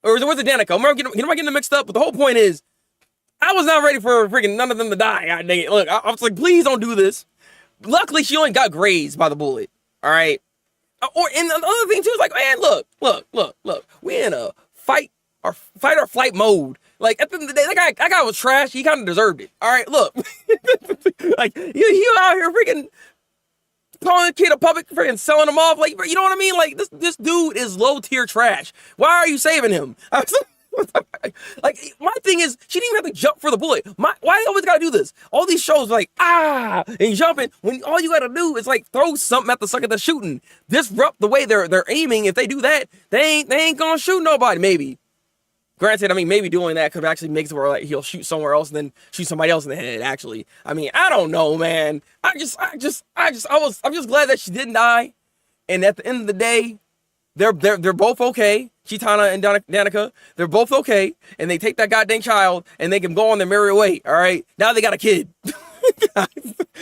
Or was it Danica? Am I getting mixed up? But the whole point is, I was not ready for freaking none of them to die. God dang it. Look, I was like, please don't do this. Luckily, she only got grazed by the bullet. All right. And the other thing too is like, man, look. We in a fight or flight mode. Like at the end of the day, that guy was trash. He kind of deserved it. All right, look. Like you out here freaking calling a kid a puppet, freaking selling him off, like, you know what I mean? Like, this dude is low tier trash. Why are you saving him? Like, my thing is, she didn't even have to jump for the bullet. Why they always gotta do this? All these shows like, and jumping, when all you gotta do is like throw something at the sucker that's shooting. Disrupt the way they're aiming. If they do that, they ain't gonna shoot nobody, maybe. Granted, I mean, maybe doing that could actually make it where like he'll shoot somewhere else and then shoot somebody else in the head, actually. I mean, I don't know, man. I'm just glad that she didn't die. And at the end of the day, they're both okay. Chitana and Danica, they're both okay. And they take that goddamn child and they can go on their merry way, all right? Now they got a kid.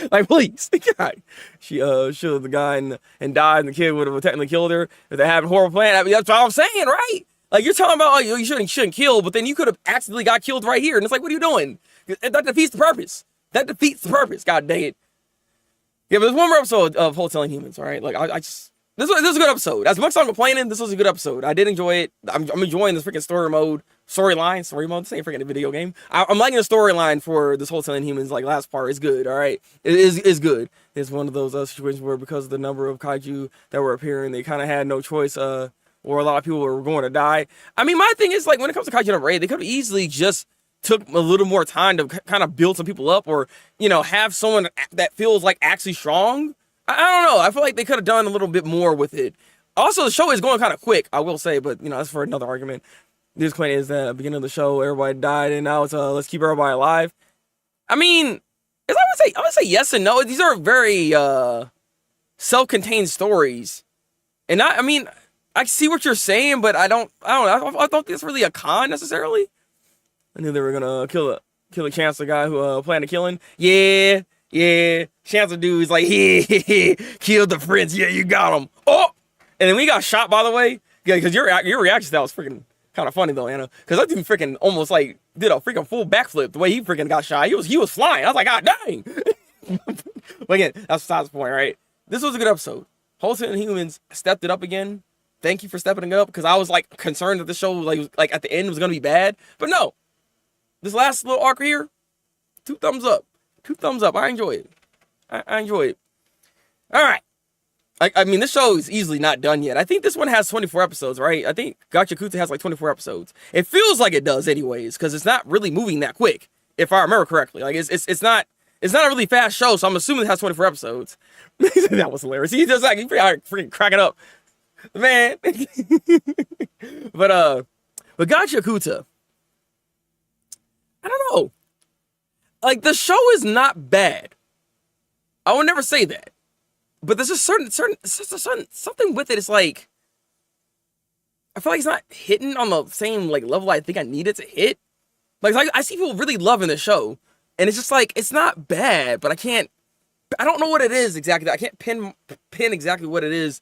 Like, please. God. She shot the guy and died, and the kid would have technically killed her if they had a horrible plan. I mean, that's what I'm saying, right? Like, you're talking about, oh, you shouldn't kill, but then you could have accidentally got killed right here. And it's like, what are you doing? That defeats the purpose. God dang it. Yeah, but there's one more episode of Hotel Inhumans, all right? Like, this was a good episode. As much as I'm complaining, this was a good episode. I did enjoy it. I'm enjoying this freaking story mode, story mode, same freaking video game. I'm liking the storyline for this Hotel Inhumans, like, last part is good, all right? It is good. It's one of those situations where because of the number of kaiju that were appearing, they kind of had no choice, or a lot of people were going to die. I mean, my thing is, like, when it comes to Kaiju number 8, they could have easily just took a little more time to kind of build some people up or, have someone that feels, like, actually strong. I don't know. I feel like they could have done a little bit more with it. Also, the show is going kind of quick, I will say, but, that's for another argument. This claim is that at the beginning of the show, everybody died, and now it's, let's keep everybody alive. I mean, I would say yes and no. These are very, self-contained stories. And I mean, I see what you're saying, but I don't think it's really a con necessarily. I knew they were gonna kill a Chancellor guy who planned to kill him. Yeah. Chancellor dude's like, yeah, killed the prince. Yeah, you got him. Oh, and then we got shot, by the way. Yeah, because your reaction to that was freaking Kind of funny though, you know, because that dude freaking almost like did a freaking full backflip the way he freaking got shot. He was flying. I was like, God dang. But again, that's besides the point, right? This was a good episode. Wholesome Humans stepped it up again. Thank you for stepping it up, because I was like concerned that the show like at the end was gonna be bad, but no. This last little arc here, 2 thumbs up. 2 thumbs up. I enjoy it. I enjoy it. All right. I mean, this show is easily not done yet. I think this one has 24 episodes, right? I think Gachiakuta has like 24 episodes. It feels like it does anyways, because it's not really moving that quick, if I remember correctly. Like, it's not a really fast show, so I'm assuming it has 24 episodes. That was hilarious. He just like, he freaking cracking up. Man. But Gachiakuta, I don't know. Like, the show is not bad. I would never say that. But there's just something with it. It's like, I feel like it's not hitting on the same like level I think I need it to hit. Like I see people really loving the show, and it's just like, it's not bad, but I don't know what it is exactly. I can't pin exactly what it is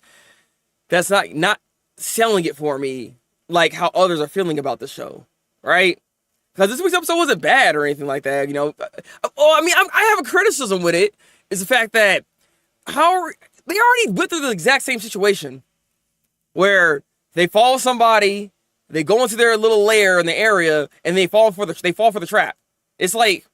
that's not selling it for me like how others are feeling about the show, right? Because this week's episode wasn't bad or anything like that, you know. Oh, I mean, I have a criticism with it. Is the fact that they already went through the exact same situation where they follow somebody, they go into their little lair in the area, and they fall for the trap. It's like,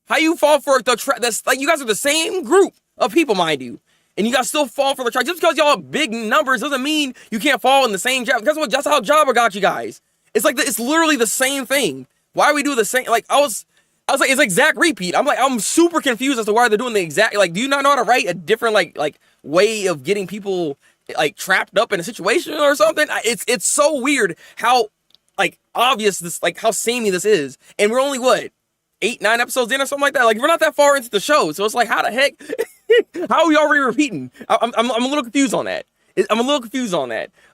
how you fall for the trap? That's like, you guys are the same group of people, mind you, and you guys still fall for the trap. Just because y'all have big numbers doesn't mean you can't fall in the same trap. Guess what? That's how Jabba got you guys. It's like it's literally the same thing. Why we do the same? Like I was like, it's exact repeat. I'm super confused as to why they're doing the exact, like, do you not know how to write a different, like way of getting people, like, trapped up in a situation or something? It's so weird how, like, obvious this, like, how samey this is. And we're only, what, 8, 9 episodes in or something like that? Like, we're not that far into the show. So it's like, how the heck, how are we already repeating? I'm a little confused on that.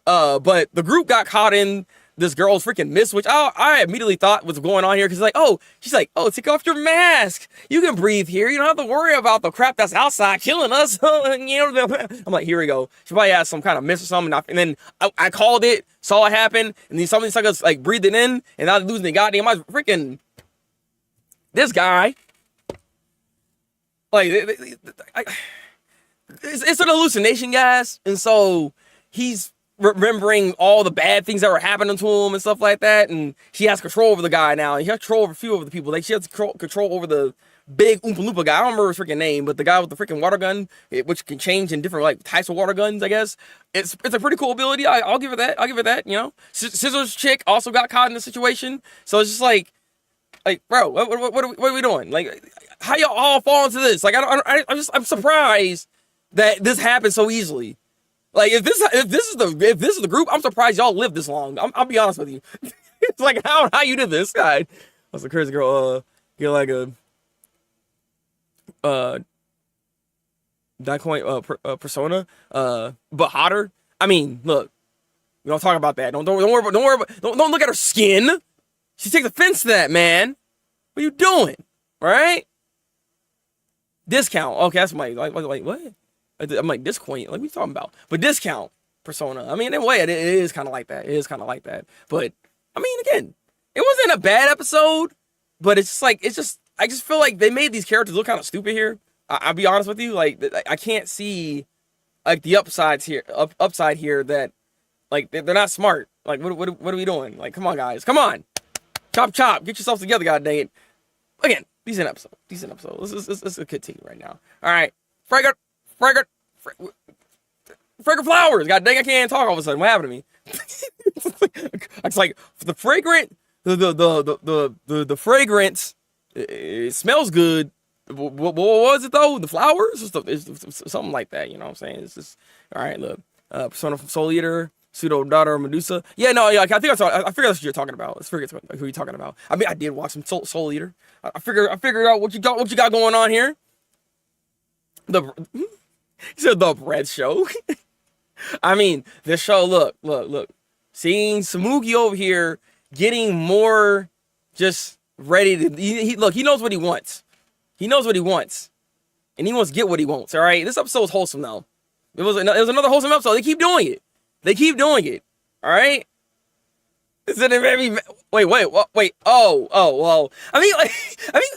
But the group got caught in this girl's freaking mist, which I immediately thought was going on here, because like, she's like, take off your mask. You can breathe here. You don't have to worry about the crap that's outside killing us. I'm like, here we go. She probably has some kind of mist or something. And then I called it, saw it happen, and then something like us like breathing in, and now they're losing the goddamn eyes. Freaking this guy. Like, it's an hallucination, guys, and so he's remembering all the bad things that were happening to him and stuff like that, and she has control over the guy now. And he has control over a few of the people. Like, she has control over the big Oompa Loompa guy. I don't remember his freaking name, but the guy with the freaking water gun, which can change in different like types of water guns, I guess. It's a pretty cool ability. I'll give it that. You know, Scissors chick also got caught in the situation, so it's just like bro, what are we doing? Like, how y'all all fall into this? Like, I'm surprised that this happened so easily. Like, if this is the group, I'm surprised y'all lived this long. I'll be honest with you. It's like, how you did this, guy? That's a crazy girl. Get like a persona, but hotter. I mean, look, we don't talk about that. Don't look at her skin. She takes offense to that, man. What are you doing? Right? Discount. Okay, that's my like what? I'm like, discount, like, what are you talking about? But discount persona. I mean, in a way, it is kind of like that. But, I mean, again, it wasn't a bad episode, but it's just like, I just feel like they made these characters look kind of stupid here. I'll be honest with you. Like, I can't see, like, the upside here that, like, they're not smart. Like, what are we doing? Like, come on, guys. Come on. Chop. Get yourselves together, god dang it. Again, decent episode. Let's continue right now. All right. Fragrant flowers. God dang, I can't talk all of a sudden. What happened to me? It's like the fragrant, the fragrance. It smells good. What was it though? The flowers? It's something like that. You know what I'm saying? It's just all right. Look, Persona from Soul Eater, pseudo daughter of Medusa. Yeah, no, yeah. I figured that's what you're talking about. I figured it's who you're talking about. I mean, I did watch some Soul Eater. I figured out what you got going on here. He said the bread show. I mean, this show, look. Seeing Samugi over here getting more just ready to, he knows what he wants. And he wants to get what he wants, all right? This episode was wholesome, though. It was another wholesome episode. They keep doing it, all right? Is it maybe? Wait. Oh. Well, I mean, like,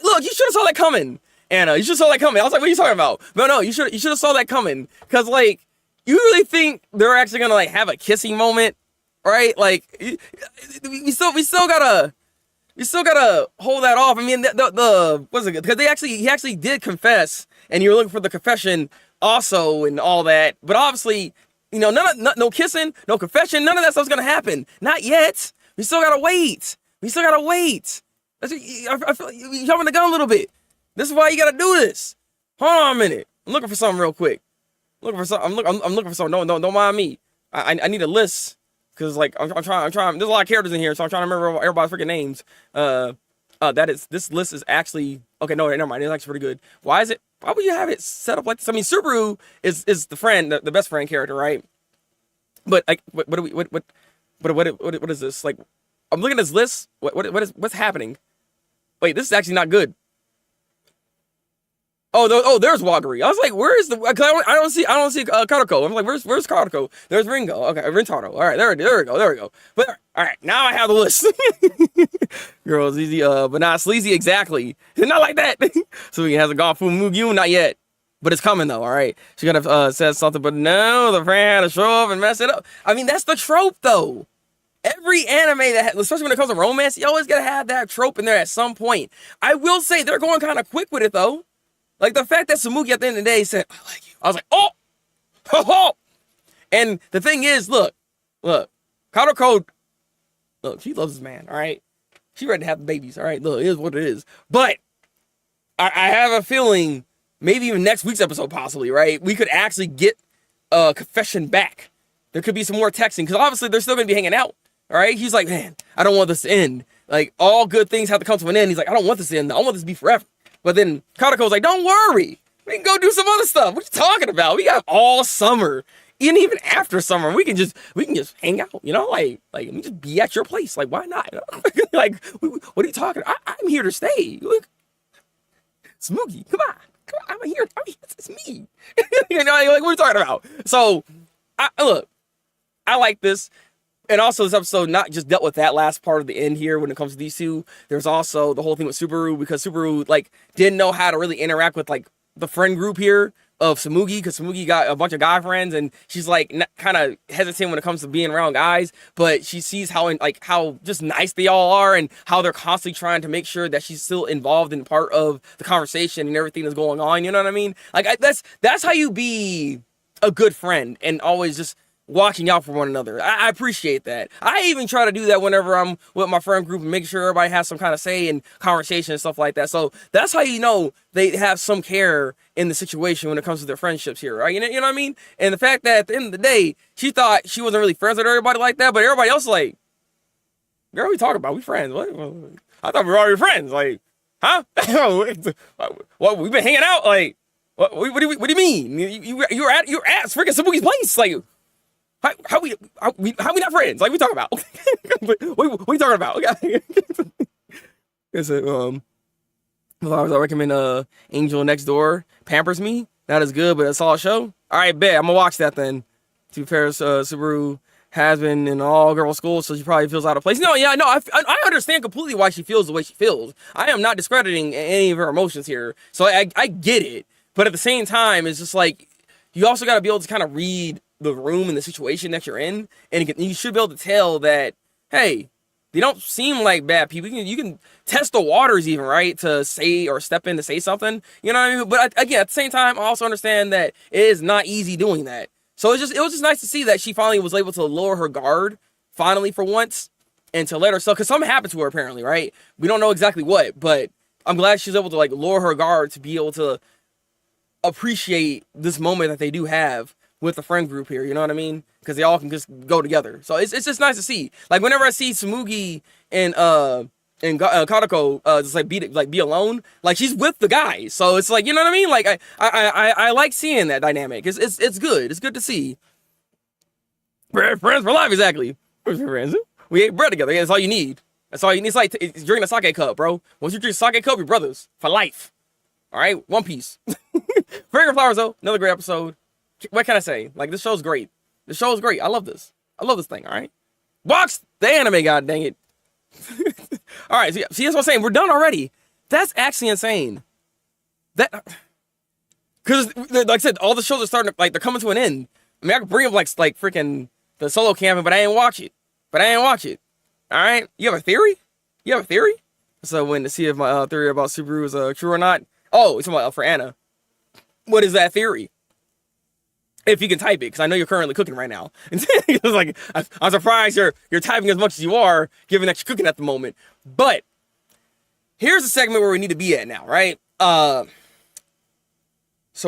look, you should have saw that coming, Anna. You should have saw that coming. I was like, what are you talking about? No, you should have saw that coming, because like, you really think they're actually gonna like have a kissing moment, right? Like, we still gotta hold that off. I mean, the what's it? Because he actually did confess, and you were looking for the confession also and all that. But obviously, no kissing, no confession, none of that stuff's gonna happen. Not yet. We still gotta wait. I feel like you're jumping the gun a little bit. This is why you gotta do this. Hold on a minute. I'm looking for something real quick. I'm looking for something. Don't mind me. I need a list. Cause like I'm trying. There's a lot of characters in here, so I'm trying to remember everybody's freaking names. This list is actually okay. No, never mind. It's actually pretty good. Why would you have it set up like this? I mean, Subaru is the friend, the best friend character, right? But like, what is this? Like, I'm looking at this list. What's happening? Wait, this is actually not good. There's Wagari. I was like, where is the? Cause I don't see Karako. I'm like, where's Karako? There's Ringo. Okay, Rintaro. All right, there we go. But all right, now I have the list. Girls, easy, but not sleazy exactly. Not like that. So he hasn't gone full Mugiu, not yet. But it's coming though. All right, she could have said something, but no, the friend had to show up and mess it up. I mean, that's the trope though. Every anime especially when it comes to romance, you always gotta have that trope in there at some point. I will say they're going kind of quick with it though. Like, the fact that Tsumugi at the end of the day said, I like you. I was like, oh, ho, ho. And the thing is, look, Karako, look, she loves this man, all right? She ready to have the babies, all right? Look, it is what it is. But I have a feeling, maybe even next week's episode possibly, right? We could actually get a confession back. There could be some more texting, because obviously they're still going to be hanging out, all right? He's like, man, I don't want this to end. Like, all good things have to come to an end. He's like, I don't want this to end. I want this to be forever. But then Karako's like, don't worry. We can go do some other stuff. What you talking about? We got all summer. And even after summer, we can just hang out, like let me just be at your place. Like, why not? Like, what are you talking about? I'm here to stay. Look, Smoogie, come on. I'm here. It's me. Like, what are you talking about? So, I like this. And also, this episode not just dealt with that last part of the end here when it comes to these two. There's also the whole thing with Subaru, because Subaru, like, didn't know how to really interact with, like, the friend group here of Tsumugi, because Tsumugi got a bunch of guy friends, and she's, like, kind of hesitant when it comes to being around guys, but she sees how just nice they all are, and how they're constantly trying to make sure that she's still involved in part of the conversation and everything that's going on, you know what I mean? Like, that's how you be a good friend, and always just watching out for one another. I appreciate that. I even try to do that whenever I'm with my friend group and making sure everybody has some kind of say in conversation and stuff like that. So that's how you know they have some care in the situation when it comes to their friendships here, right? You know what I mean? And the fact that at the end of the day, she thought she wasn't really friends with everybody like that, but everybody else like, girl, we talking about? We friends. What? I thought we were already friends. Like, huh? What? We've been hanging out? Like, what do you mean? You're at freaking Sabuki's place? Like, how we not friends? Like, we talking about? what we talking about? Okay. I recommend Angel Next Door Pampers Me. Not as good, but a solid show. All right, bet. I'm gonna watch that then. To be fair, Subaru has been in all girl school, so she probably feels out of place. I understand completely why she feels the way she feels. I am not discrediting any of her emotions here, so I get it. But at the same time, it's just like, you also got to be able to kind of read the room and the situation that you're in, and you should be able to tell that, hey, they don't seem like bad people. You can test the waters even, right, to say or step in to say something, you know what I mean? But again, at the same time, I also understand that it is not easy doing that. So it was just nice to see that she finally was able to lower her guard, finally, for once, and to let herself, because something happened to her apparently, right? We don't know exactly what, but I'm glad she's able to like lower her guard to be able to appreciate this moment that they do have with the friend group here, you know what I mean? Because they all can just go together. So it's just nice to see. Like, whenever I see Tsumugi and Karako just like be alone, like, she's with the guys. So it's like, you know what I mean? Like, I like seeing that dynamic. It's good. It's good to see. Friends for life, exactly. Friends. We ate bread together. Yeah, that's all you need. That's all you need. It's like drinking a sake cup, bro. Once you drink a sake cup, you're brothers for life. All right, One Piece. Fragrant Flowers, though, another great episode. What can I say? Like, this show's great. The show's great. I love this. I love this thing, all right? Watch the anime, god dang it. All right, see, that's what I'm saying. We're done already. That's actually insane. That, because like I said, all the shows are starting to, like, they're coming to an end. I mean, I could bring up like freaking the solo camping, but I ain't watch it. All right, you have a theory? So when to see if my theory about Subaru is true or not. Oh, it's about for Anna. What is that theory? If you can type it, because I know you're currently cooking right now. It's like, I'm surprised you're typing as much as you are, given that you're cooking at the moment. But here's the segment where we need to be at now, right? So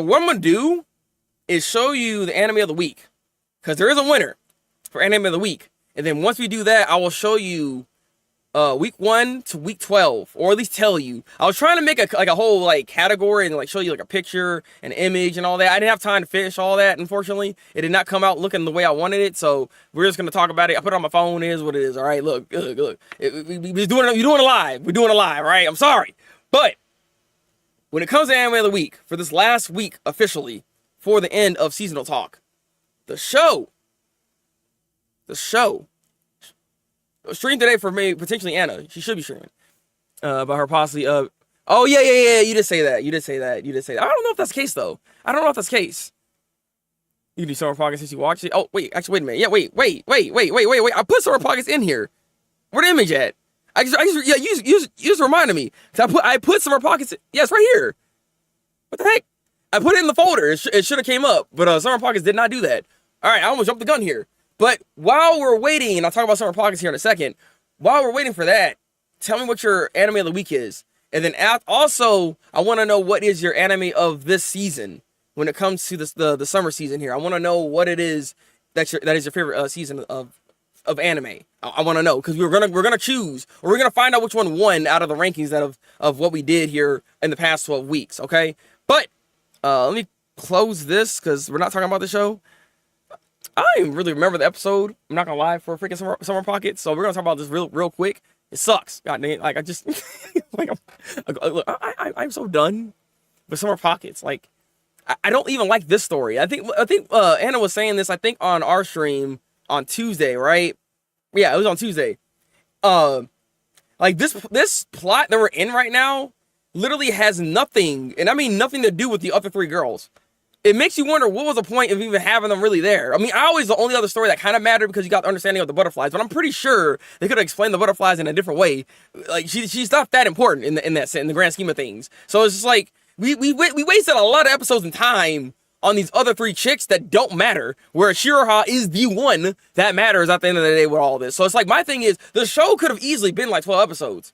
what I'm gonna do is show you the anime of the week, because there is a winner for anime of the week, and then once we do that, I will show you week 1 to week 12, or at least tell you. I was trying to make a whole like category and like show you like a picture, an image, and all that. I didn't have time to finish all that. Unfortunately, it did not come out looking the way I wanted it. So we're just gonna talk about it. I put it on my phone. It is what it is. All right, look. We're doing it live. We're doing it live, right? I'm sorry, but when it comes to anime of the week for this last week officially for the end of seasonal talk, the show stream today for me, potentially Anna. She should be streaming. About her possibly. Oh yeah. You did say that. I don't know if that's the case though. You can do Summer Pockets since you watched it. Oh wait, actually wait a minute. Yeah, wait. I put Summer Pockets in here. Where the image at? You just reminded me. I put Summer Pockets. Yeah, it's right here. What the heck? I put it in the folder. It should have came up, but Summer Pockets did not do that. All right, I almost jumped the gun here. But while we're waiting, and I'll talk about Summer Pockets here in a second, while we're waiting for that, tell me what your anime of the week is. And then also, I want to know what is your anime of this season when it comes to the summer season here. I want to know what it is that is your favorite season of anime. I want to know, because we're gonna choose, or we're gonna find out which one won out of the rankings of what we did here in the past 12 weeks. Okay, but let me close this because we're not talking about the show. I don't even really remember the episode. I'm not gonna lie, for a freaking summer pocket. So we're gonna talk about this real quick. It sucks. God dang it. Like I just like I'm so done with summer pockets. Like I don't even like this story. I think Anna was saying this, I think, on our stream on Tuesday, right? Yeah, it was on Tuesday. Like this plot that we're in right now literally has nothing, and I mean nothing, to do with the other 3 girls. It makes you wonder, what was the point of even having them really there? I mean, the only other story that kind of mattered because you got the understanding of the butterflies, but I'm pretty sure they could have explained the butterflies in a different way. Like she's not that important in the grand scheme of things. So it's just like we wasted a lot of episodes and time on these other 3 chicks that don't matter, where Shiraha is the one that matters at the end of the day with all this. So it's like, my thing is, the show could have easily been like 12 episodes.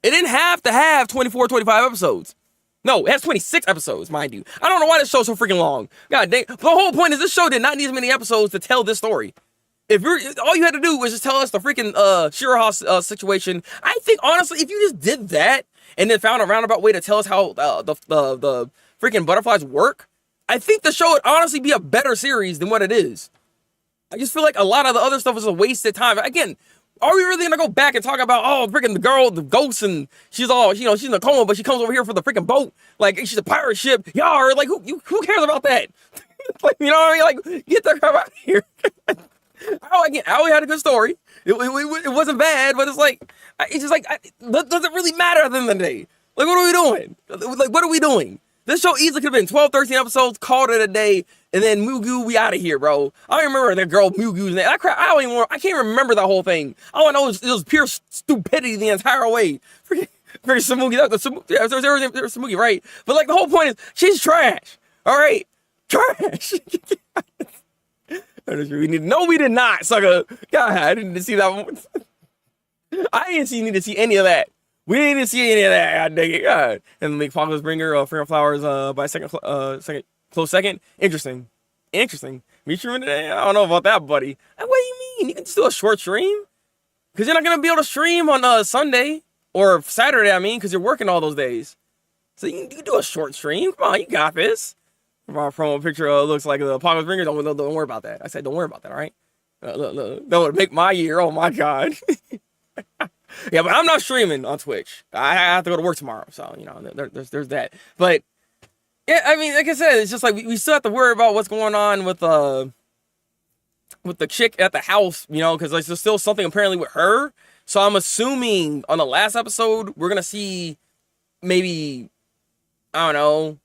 It didn't have to have 24, 25 episodes. No, it has 26 episodes, mind you. I don't know why this show's so freaking long. God dang. The whole point is, this show did not need as many episodes to tell this story. All you had to do was just tell us the freaking Shiraha situation. I think, honestly, if you just did that and then found a roundabout way to tell us how the freaking butterflies work, I think the show would honestly be a better series than what it is. I just feel like a lot of the other stuff is a wasted time. Again, are we really gonna go back and talk about, freaking the girl, the ghost, and she's all, she's in a coma, but she comes over here for the freaking boat, like she's a pirate ship, yar, like who cares about that? Like, you know what I mean? Like, get the crap out of here. Aoi had a good story. It wasn't bad, but it's like, it's just like, does it really matter at the end of the day? Like, what are we doing? Like, what are we doing? This show easily could have been 12, 13 episodes, called it a day, and then Mugu, we out of here, bro. I don't remember that girl Mugu's name. I can't remember that whole thing. All I know is it was pure stupidity the entire way. Freaking Samugi, there's Samugi, right? But like, the whole point is, she's trash. All right, trash. No, we did not, sucker. God, I didn't see that one. I didn't need to see any of that. We didn't even see any of that. God dang it. God. And the Apocalypse Bringer, Freedom Flowers by close second. Interesting. Me streaming today? I don't know about that, buddy. What do you mean? You can just do a short stream? Because you're not going to be able to stream on Sunday or Saturday, because you're working all those days. So you can do a short stream. Come on, you got this. My promo picture looks like the Apocalypse Bringer. Don't worry about that. I said, don't worry about that, all right? Look. That would make my year. Oh, my God. Yeah, but I'm not streaming on Twitch. I have to go to work tomorrow, so there's that. But yeah, I mean, like I said, it's just like we still have to worry about what's going on with with the chick at the house, you know, because like, there's still something apparently with her. So I'm assuming on the last episode we're gonna see maybe, I don't know,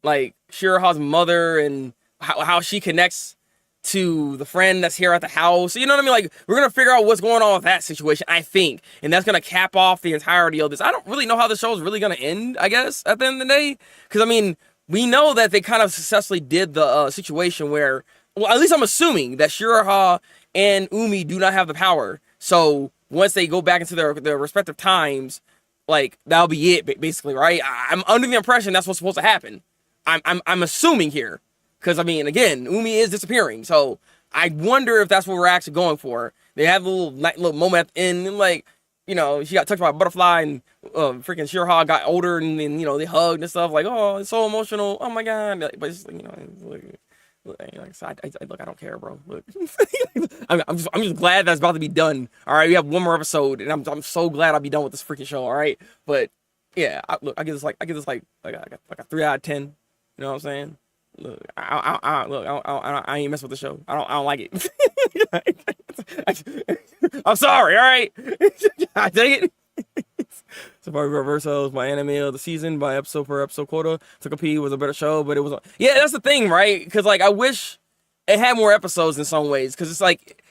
like Shiraha's mother and how she connects to the friend that's here at the house. You know what I mean? Like, we're gonna figure out what's going on with that situation, I think, and that's gonna cap off the entirety of this. I don't really know how the show is really gonna end, I guess, at the end of the day, because I mean, we know that they kind of successfully did the situation where, well, at least I'm assuming that Shiraha and Umi do not have the power. So once they go back into their respective times, like, that'll be it, basically, right? I'm under the impression that's what's supposed to happen. I'm assuming here. Because, I mean, again, Umi is disappearing. So, I wonder if that's what we're actually going for. They have a little moment at the end. And, like, you know, she got touched by a butterfly. And freaking Shiraha got older. And then, you know, they hugged and stuff. Like, oh, it's so emotional. Oh, my God. But, it's, you know, look, I don't care, bro. Look. I'm just glad that's about to be done. All right, we have one more episode. And I'm so glad I'll be done with this freaking show. All right. But, yeah, I give this like a 3 out of 10. You know what I'm saying? Look, I ain't mess with the show. I don't like it. I'm sorry. All right, I take it. Safari Reversal is my anime of the season by episode per episode quota. Took a P was a better show, but it was that's the thing, right? Because like I wish it had more episodes in some ways. Because it's like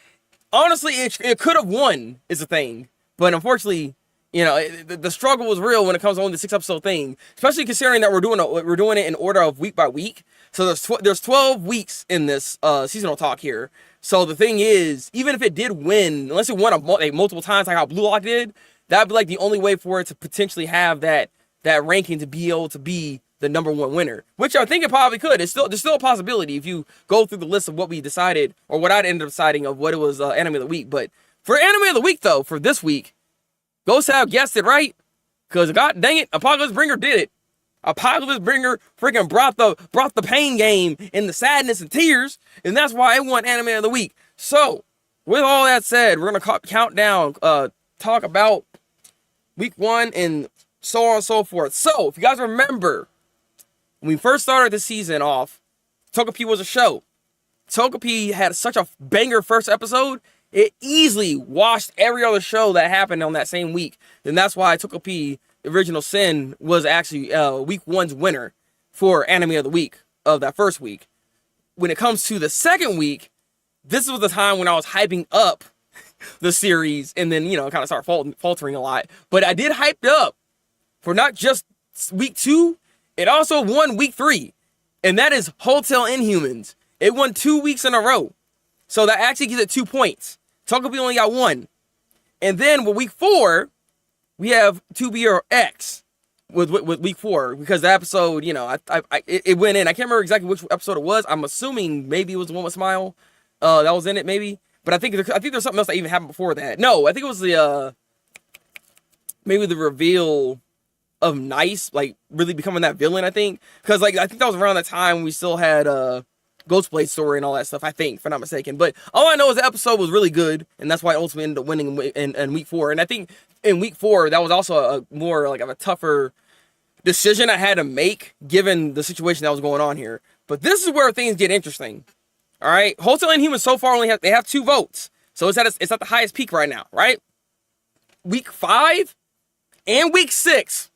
honestly, it could have won is the thing, but unfortunately. You know, the struggle was real when it comes to only the 6-episode thing, especially considering that we're doing it in order of week by week. So there's 12 weeks in this seasonal talk here. So the thing is, even if it did win, unless it won multiple times like how Blue Lock did, that'd be like the only way for it to potentially have that ranking to be able to be the #1 winner, which I think it probably could. There's still a possibility if you go through the list of what we decided or what I'd ended up deciding of what it was anime of the week. But for anime of the week though, for this week. Ghost have guessed it right, because god dang it, Apocalypse Bringer did it. Apocalypse Bringer freaking brought the pain game and the sadness and tears, and that's why it won Anime of the Week. So, with all that said, we're gonna count down, talk about week 1 and so on and so forth. So, if you guys remember, when we first started the season off, Togepi was a show. Togepi had such a banger first episode. It easily washed every other show that happened on that same week. And that's why Togepi Original Sin was actually week 1's winner for Anime of the Week of that first week. When it comes to the second week, this was the time when I was hyping up the series and then, you know, kind of start faltering a lot. But I did hype it up for not just week 2, it also won week 3. And that is Hotel Inhumans. It won 2 weeks in a row. So that actually gives it 2 points. Togepi only got 1. And then with week 4, we have 2B or X with week 4. Because the episode, you know, it went in. I can't remember exactly which episode it was. I'm assuming maybe it was the one with Smile. That was in it, maybe. But I think there's something else that even happened before that. No, I think it was the, maybe the reveal of Nice, like, really becoming that villain, I think. Because, like, I think that was around the time we still had, Ghostblade story and all that stuff, I think, if I'm not mistaken. But all I know is the episode was really good, and that's why it ultimately ended up winning in week 4. And I think in week 4, that was also a more like of a tougher decision I had to make, given the situation that was going on here. But this is where things get interesting. All right, Hotel Inhumans so far they have 2 votes, so it's at the highest peak right now, right? Week 5 and week 6,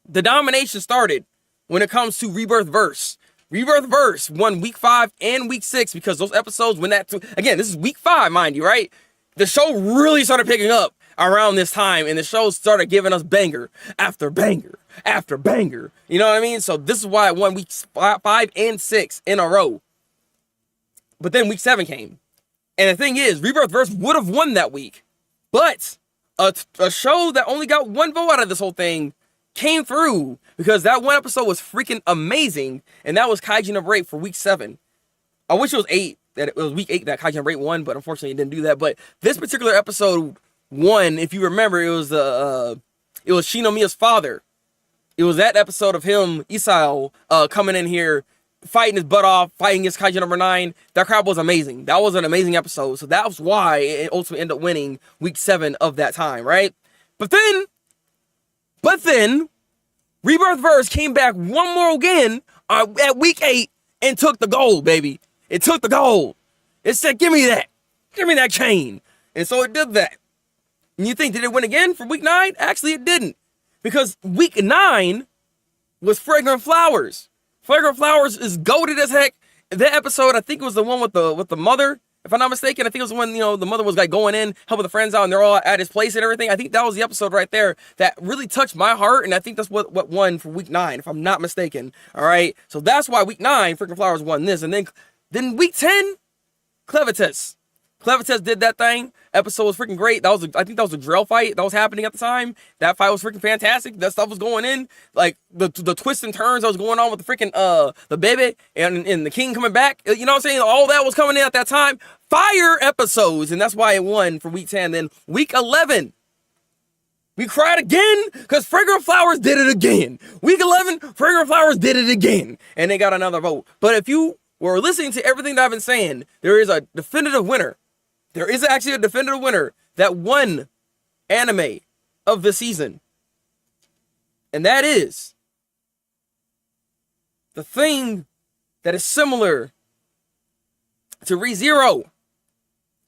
the domination started when it comes to Rebirth Verse. Rebirth Verse won week 5 and week 6 because those episodes when again, this is week 5, mind you, right? The show really started picking up around this time, and the show started giving us banger after banger after banger. You know what I mean? So this is why it won weeks 5 and 6 in a row. But then week 7 came. And the thing is, Rebirth Verse would have won that week. But a show that only got 1 vote out of this whole thing came through because that one episode was freaking amazing, and that was Kaiji number 8 for week 7. I wish it was 8, that it was week 8 that Kaiji number 8 won, but unfortunately it didn't do that. But this particular episode won, if you remember, it was Shinomiya's father. It was that episode of him, Isao, coming in here, fighting his butt off, fighting against Kaiji number 9. That crap was amazing. That was an amazing episode. So that was why it ultimately ended up winning week 7 of that time, right? But then, Rebirth Verse came back one more again at week 8 and took the gold, baby. It took the gold. It said, give me that chain. And so it did that. And you think, did it win again for week 9? Actually, it didn't. Because week 9 was Fragrant Flowers. Fragrant Flowers is goated as heck. That episode, I think it was the one with the mother. If I'm not mistaken, I think it was when, the mother was like going in, helping the friends out, and they're all at his place and everything. I think that was the episode right there that really touched my heart, and I think that's what won for week 9, if I'm not mistaken. All right, so that's why week 9, Freaking Flowers won this, and then week 10, Clevitus. Clevitus did that thing. Episode was freaking great. I think that was a drill fight that was happening at the time. That fight was freaking fantastic. That stuff was going in. Like the twists and turns that was going on with the freaking the baby and the king coming back. You know what I'm saying? All that was coming in at that time. Fire episodes, and that's why it won for week 10. Then week 11. We cried again because Fragrant Flowers did it again. Week 11, Fragrant Flowers did it again. And they got another vote. But if you were listening to everything that I've been saying, there is a definitive winner. There is actually a definitive winner that won anime of the season. And that is the thing that is similar to ReZero.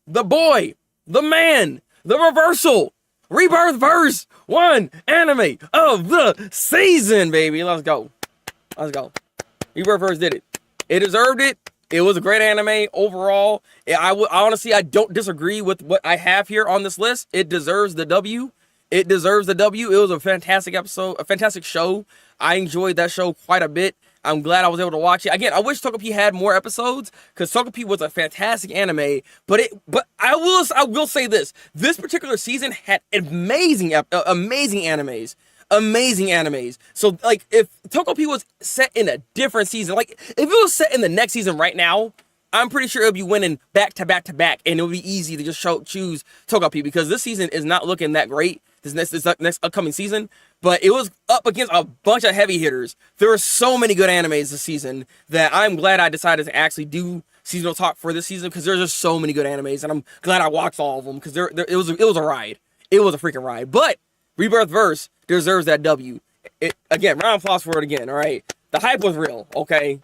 The boy, the man, the reversal, Rebirth Verse won anime of the season, baby. Let's go. Let's go. Rebirth Verse did it. It deserved it. It was a great anime overall. Honestly, I don't disagree with what I have here on this list. It deserves the W. It deserves the W. It was a fantastic episode, a fantastic show. I enjoyed that show quite a bit. I'm glad I was able to watch it. Again, I wish Togepi had more episodes because Togepi was a fantastic anime. But I will say this: this particular season had amazing animes. Amazing animes. So, like, if Togepi was set in a different season, like, if it was set in the next season right now, I'm pretty sure it would be winning back to back to back, and it would be easy to just choose Togepi, because this season is not looking that great, this next upcoming season, but it was up against a bunch of heavy hitters. There were so many good animes this season that I'm glad I decided to actually do seasonal talk for this season, because there's just so many good animes, and I'm glad I watched all of them, because it was a ride. It was a freaking ride. But Rebirth Verse deserves that W. Again, round of applause for it again, all right? The hype was real, okay?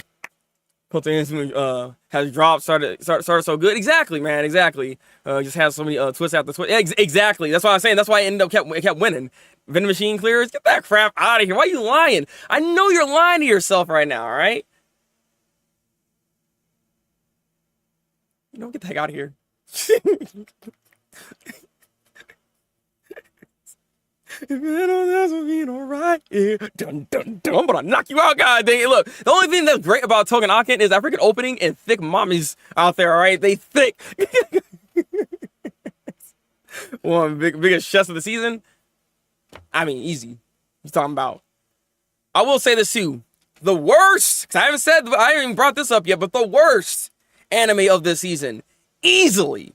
Has dropped, started so good. Exactly, man, exactly. Just has so many twists after twists. Exactly, that's what I'm saying. That's why it kept winning. Vending machine clears, get that crap out of here. Why are you lying? I know you're lying to yourself right now, all right? Get the heck out of here. That's being alright. Yeah. Dun, dun, dun. I'm gonna knock you out, god dang it. Look, the only thing that's great about Togen Aken is that freaking opening and thick mommies out there, alright? They thick. One of the biggest chefs of the season. I mean, easy. He's talking about. I will say this too. The worst, because I haven't even brought this up yet, but the worst anime of this season, easily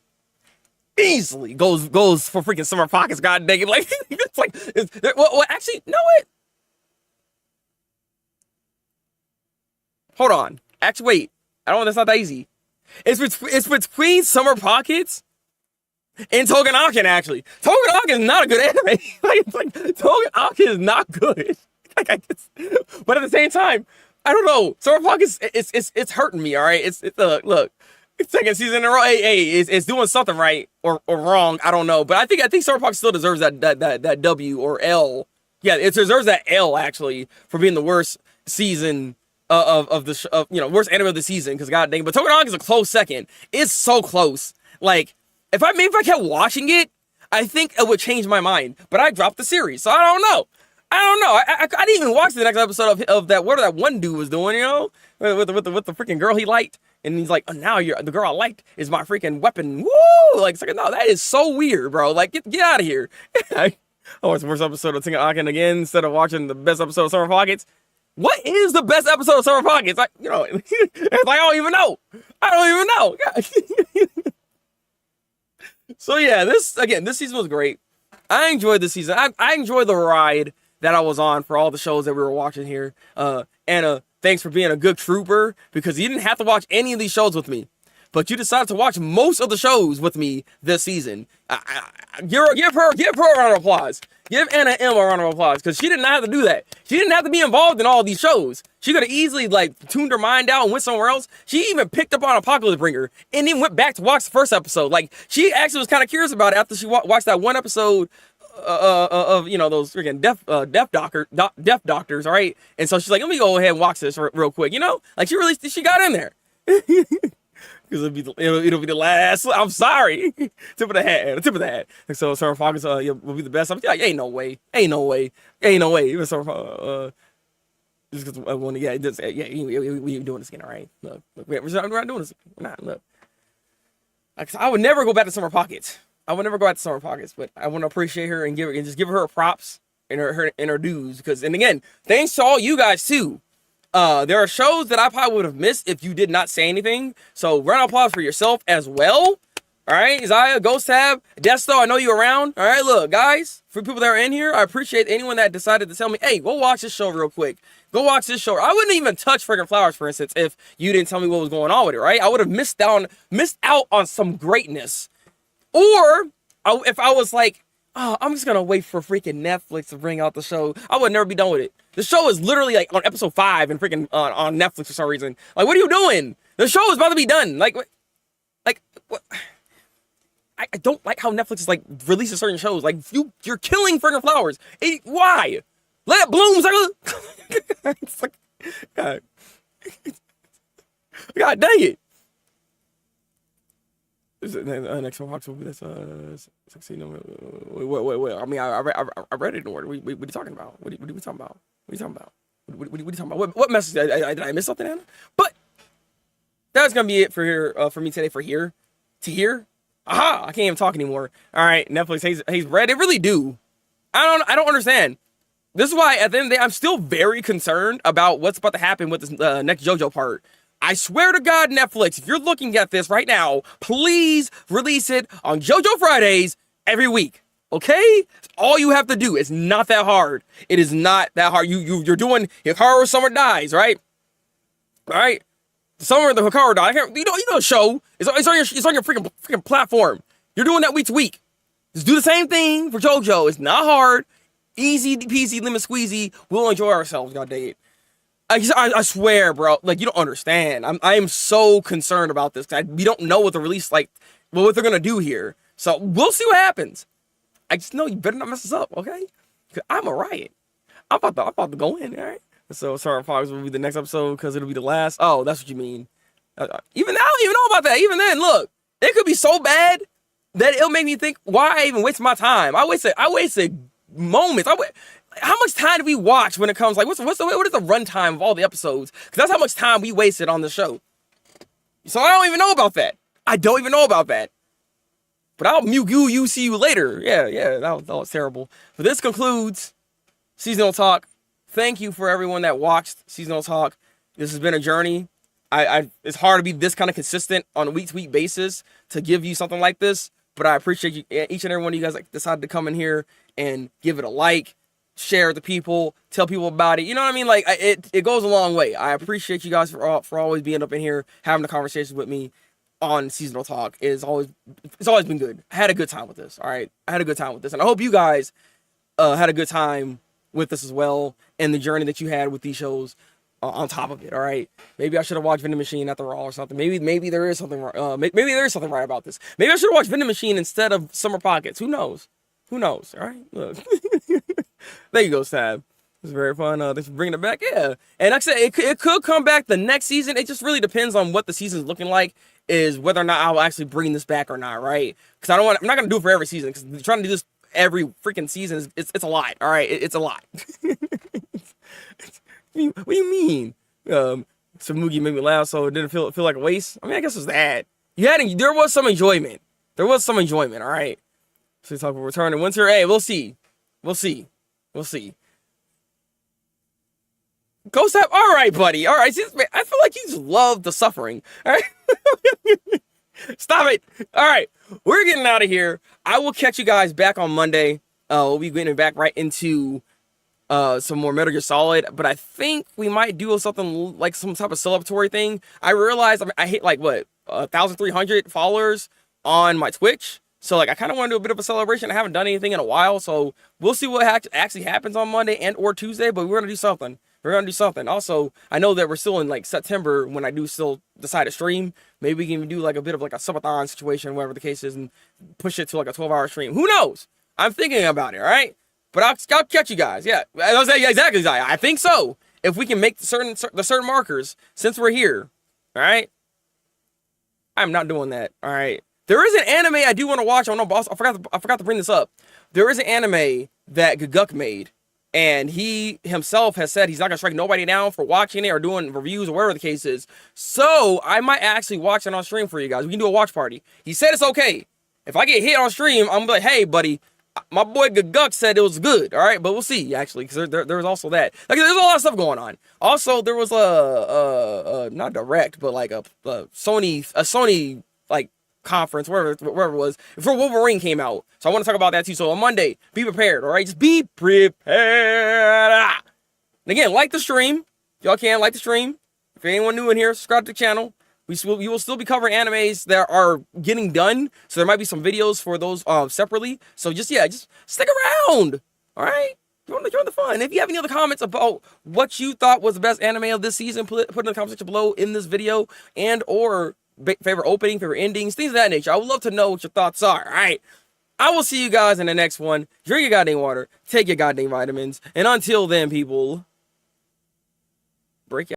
goes for freaking Summer Pockets, god dang it. Like, it's like, well, actually, no, it. Hold on. Actually, wait. I don't know, that's not that easy. It's between Summer Pockets and Togen Aken, actually. Togen Aken is not a good anime. Togen Aken is not good. But at the same time, I don't know. Summer Pockets, it's hurting me, all right? Look. Second season in a row. Hey, it's doing something right or wrong. I don't know, but I think Summer Pockets still deserves that W or L. Yeah, it deserves that L actually for being the worst season of the worst anime of the season. Because god dang, but Togen Aken is a close second. It's so close. Like if I kept watching it, I think it would change my mind. But I dropped the series, so I don't know. I didn't even watch the next episode of that. What that one dude was doing, with the freaking girl he liked. And he's like, oh, now the girl I liked is my freaking weapon. Woo! Like, it's like, no, that is so weird, bro. Like, get out of here. I watched the worst episode of Togen Aken again instead of watching the best episode of Summer Pockets. What is the best episode of Summer Pockets? Like, it's like, I don't even know. So yeah, this season was great. I enjoyed this season. I enjoyed the ride that I was on for all the shows that we were watching here. Anna, thanks for being a good trooper, because you didn't have to watch any of these shows with me. but you decided to watch most of the shows with me this season. Give her a round of applause. Give Anna M a round of applause, because she did not have to do that. She didn't have to be involved in all these shows. She could have easily like tuned her mind out and went somewhere else. She even picked up on Apocalypse Bringer and then went back to watch the first episode. Like, she actually was kind of curious about it after she watched that one episode of, you know, those freaking deaf doctors, all right? And so she's like, let me go ahead and watch this real quick, you know? Like, she got in there. Because it'll be the last. I'm sorry. Tip of the hat. And so Summer Fox will be the best. I'm like, ain't no way. Even Summer just because I want to, we doing this again, all right? Look, we're not doing this. We're not. Look, I would never go back to Summer Pockets. But I want to appreciate her and just give her props and her dues, because, and again, thanks to all you guys too. There are shows that I probably would have missed if you did not say anything. So round of applause for yourself as well. All right, Isaiah, Ghost Tab, Desto, I know you're around. All right, look, guys, for people that are in here, I appreciate anyone that decided to tell me, hey, go watch this show real quick. Go watch this show. I wouldn't even touch Friggin' Flowers, for instance, if you didn't tell me what was going on with it, right? I would have missed out on some greatness. Or if I was like, oh, I'm just gonna wait for freaking Netflix to bring out the show, I would never be done with it. The show is literally like on episode 5 and freaking on Netflix for some reason. Like, what are you doing? The show is about to be done. Like what? I don't like how Netflix is like releasing certain shows. Like, you're killing Friggin' Flowers. Why? Let it bloom, sucker. It's like, God dang it. Next one, Hawks will be this. Wait. I mean, I read it in order. What are you talking about? What are we talking about? What are you talking about? What are you talking about? What message? Did I miss something, Anna? But that's gonna be it for me today. To here. Aha! I can't even talk anymore. All right, Netflix hates bread. They really do. I don't understand. This is why at the end of the day, I'm still very concerned about what's about to happen with this next JoJo part. I swear to God, Netflix, if you're looking at this right now, please release it on JoJo Fridays every week. Okay? All you have to do. It's not that hard. It is not that hard. You're doing Hikaru Summer Dies, right? All right? Summer the Hikaru Dies. You know the show. It's on your freaking platform. You're doing that week to week. Just do the same thing for JoJo. It's not hard. Easy peasy, lemon squeezy. We'll enjoy ourselves, god dang it. I swear, bro. Like, you don't understand. I am so concerned about this, because we don't know what the release, like, what they're gonna do here. So we'll see what happens. I just know you better not mess us up, okay? Because I'm a riot. I'm about to go in, all right? So Summer Fox will be the next episode because it'll be the last. Oh, that's what you mean. Even I don't even know about that. Even then, look, it could be so bad that it'll make me think, why I even waste my time? I wasted moments. How much time do we watch when it comes, like, what is the runtime of all the episodes? Because that's how much time we wasted on the show. So I don't even know about that. But I'll see you later. Yeah, that was terrible. But this concludes Seasonal Talk. Thank you for everyone that watched Seasonal Talk. This has been a journey. It's hard to be this kind of consistent on a week-to-week basis to give you something like this. But I appreciate you, each and every one of you guys, like, decided to come in here and give it a like, share it to people, tell people about it. You know what I mean? Like, it goes a long way. I appreciate you guys for always being up in here, having the conversations with me on Seasonal Talk. It's always been good. I had a good time with this. All right, I had a good time with this, and I hope you guys had a good time with this as well, and the journey that you had with these shows on top of it. All right, maybe I should have watched Vending Machine after all or something. Maybe there is something right. Maybe there is something right about this. Maybe I should have watched Vending Machine instead of Summer Pockets. Who knows? All right, look. There you go, Stab. It was very fun. Thanks for bringing it back. Yeah, and like I said, it could come back the next season. It just really depends on what the season's looking like, is whether or not I'll actually bring this back or not, right? Because I'm not gonna do it for every season. Because trying to do this every freaking season it's a lot. All right, it's a lot. What do you mean? Samugi made me laugh, so it didn't feel like a waste. I mean, I guess it's that there was some enjoyment. All right. So talk about return in winter. Hey, we'll see. Ghost App, all right, buddy. All right, I feel like you just love the suffering. All right, stop it. All right, we're getting out of here. I will catch you guys back on Monday. We'll be getting back right into some more Metal Gear Solid, but I think we might do something like some type of celebratory thing. I realized I hit like what 1,300 followers on my Twitch. So like I kind of want to do a bit of a celebration. I haven't done anything in a while, so we'll see what actually happens on Monday and or Tuesday. But we're gonna do something. We're gonna do something. Also, I know that we're still in like September when I do still decide to stream. Maybe we can even do like a bit of like a subathon situation, whatever the case is, and push it to like a 12-hour stream. Who knows? I'm thinking about it. All right, but I'll catch you guys. Yeah, exactly. I think so. If we can make the certain markers, since we're here, all right. I'm not doing that. All right. There is an anime I do want to watch. I know, boss. I forgot to bring this up. There is an anime that Gaguk made, and he himself has said he's not gonna strike nobody down for watching it or doing reviews or whatever the case is. So I might actually watch it on stream for you guys. We can do a watch party. He said it's okay. If I get hit on stream, I'm like, hey, buddy, my boy Gaguk said it was good. All right, but we'll see actually, because there's also that. Like, there's a lot of stuff going on. Also, there was a not direct, but like a Sony like conference, wherever it was, before Wolverine came out. So I want to talk about that too. So on Monday, be prepared, all right? Just be prepared. And again, like the stream. Y'all can like the stream. If anyone new in here, subscribe to the channel. We will still be covering animes that are getting done. So there might be some videos for those separately. So just stick around. All right? Join the fun. If you have any other comments about what you thought was the best anime of this season, put it in the comment section below in this video, and or favorite opening, favorite endings, things of that nature. I would love to know what your thoughts are. All right. I will see you guys in the next one. Drink your goddamn water. Take your goddamn vitamins. And until then, people, break your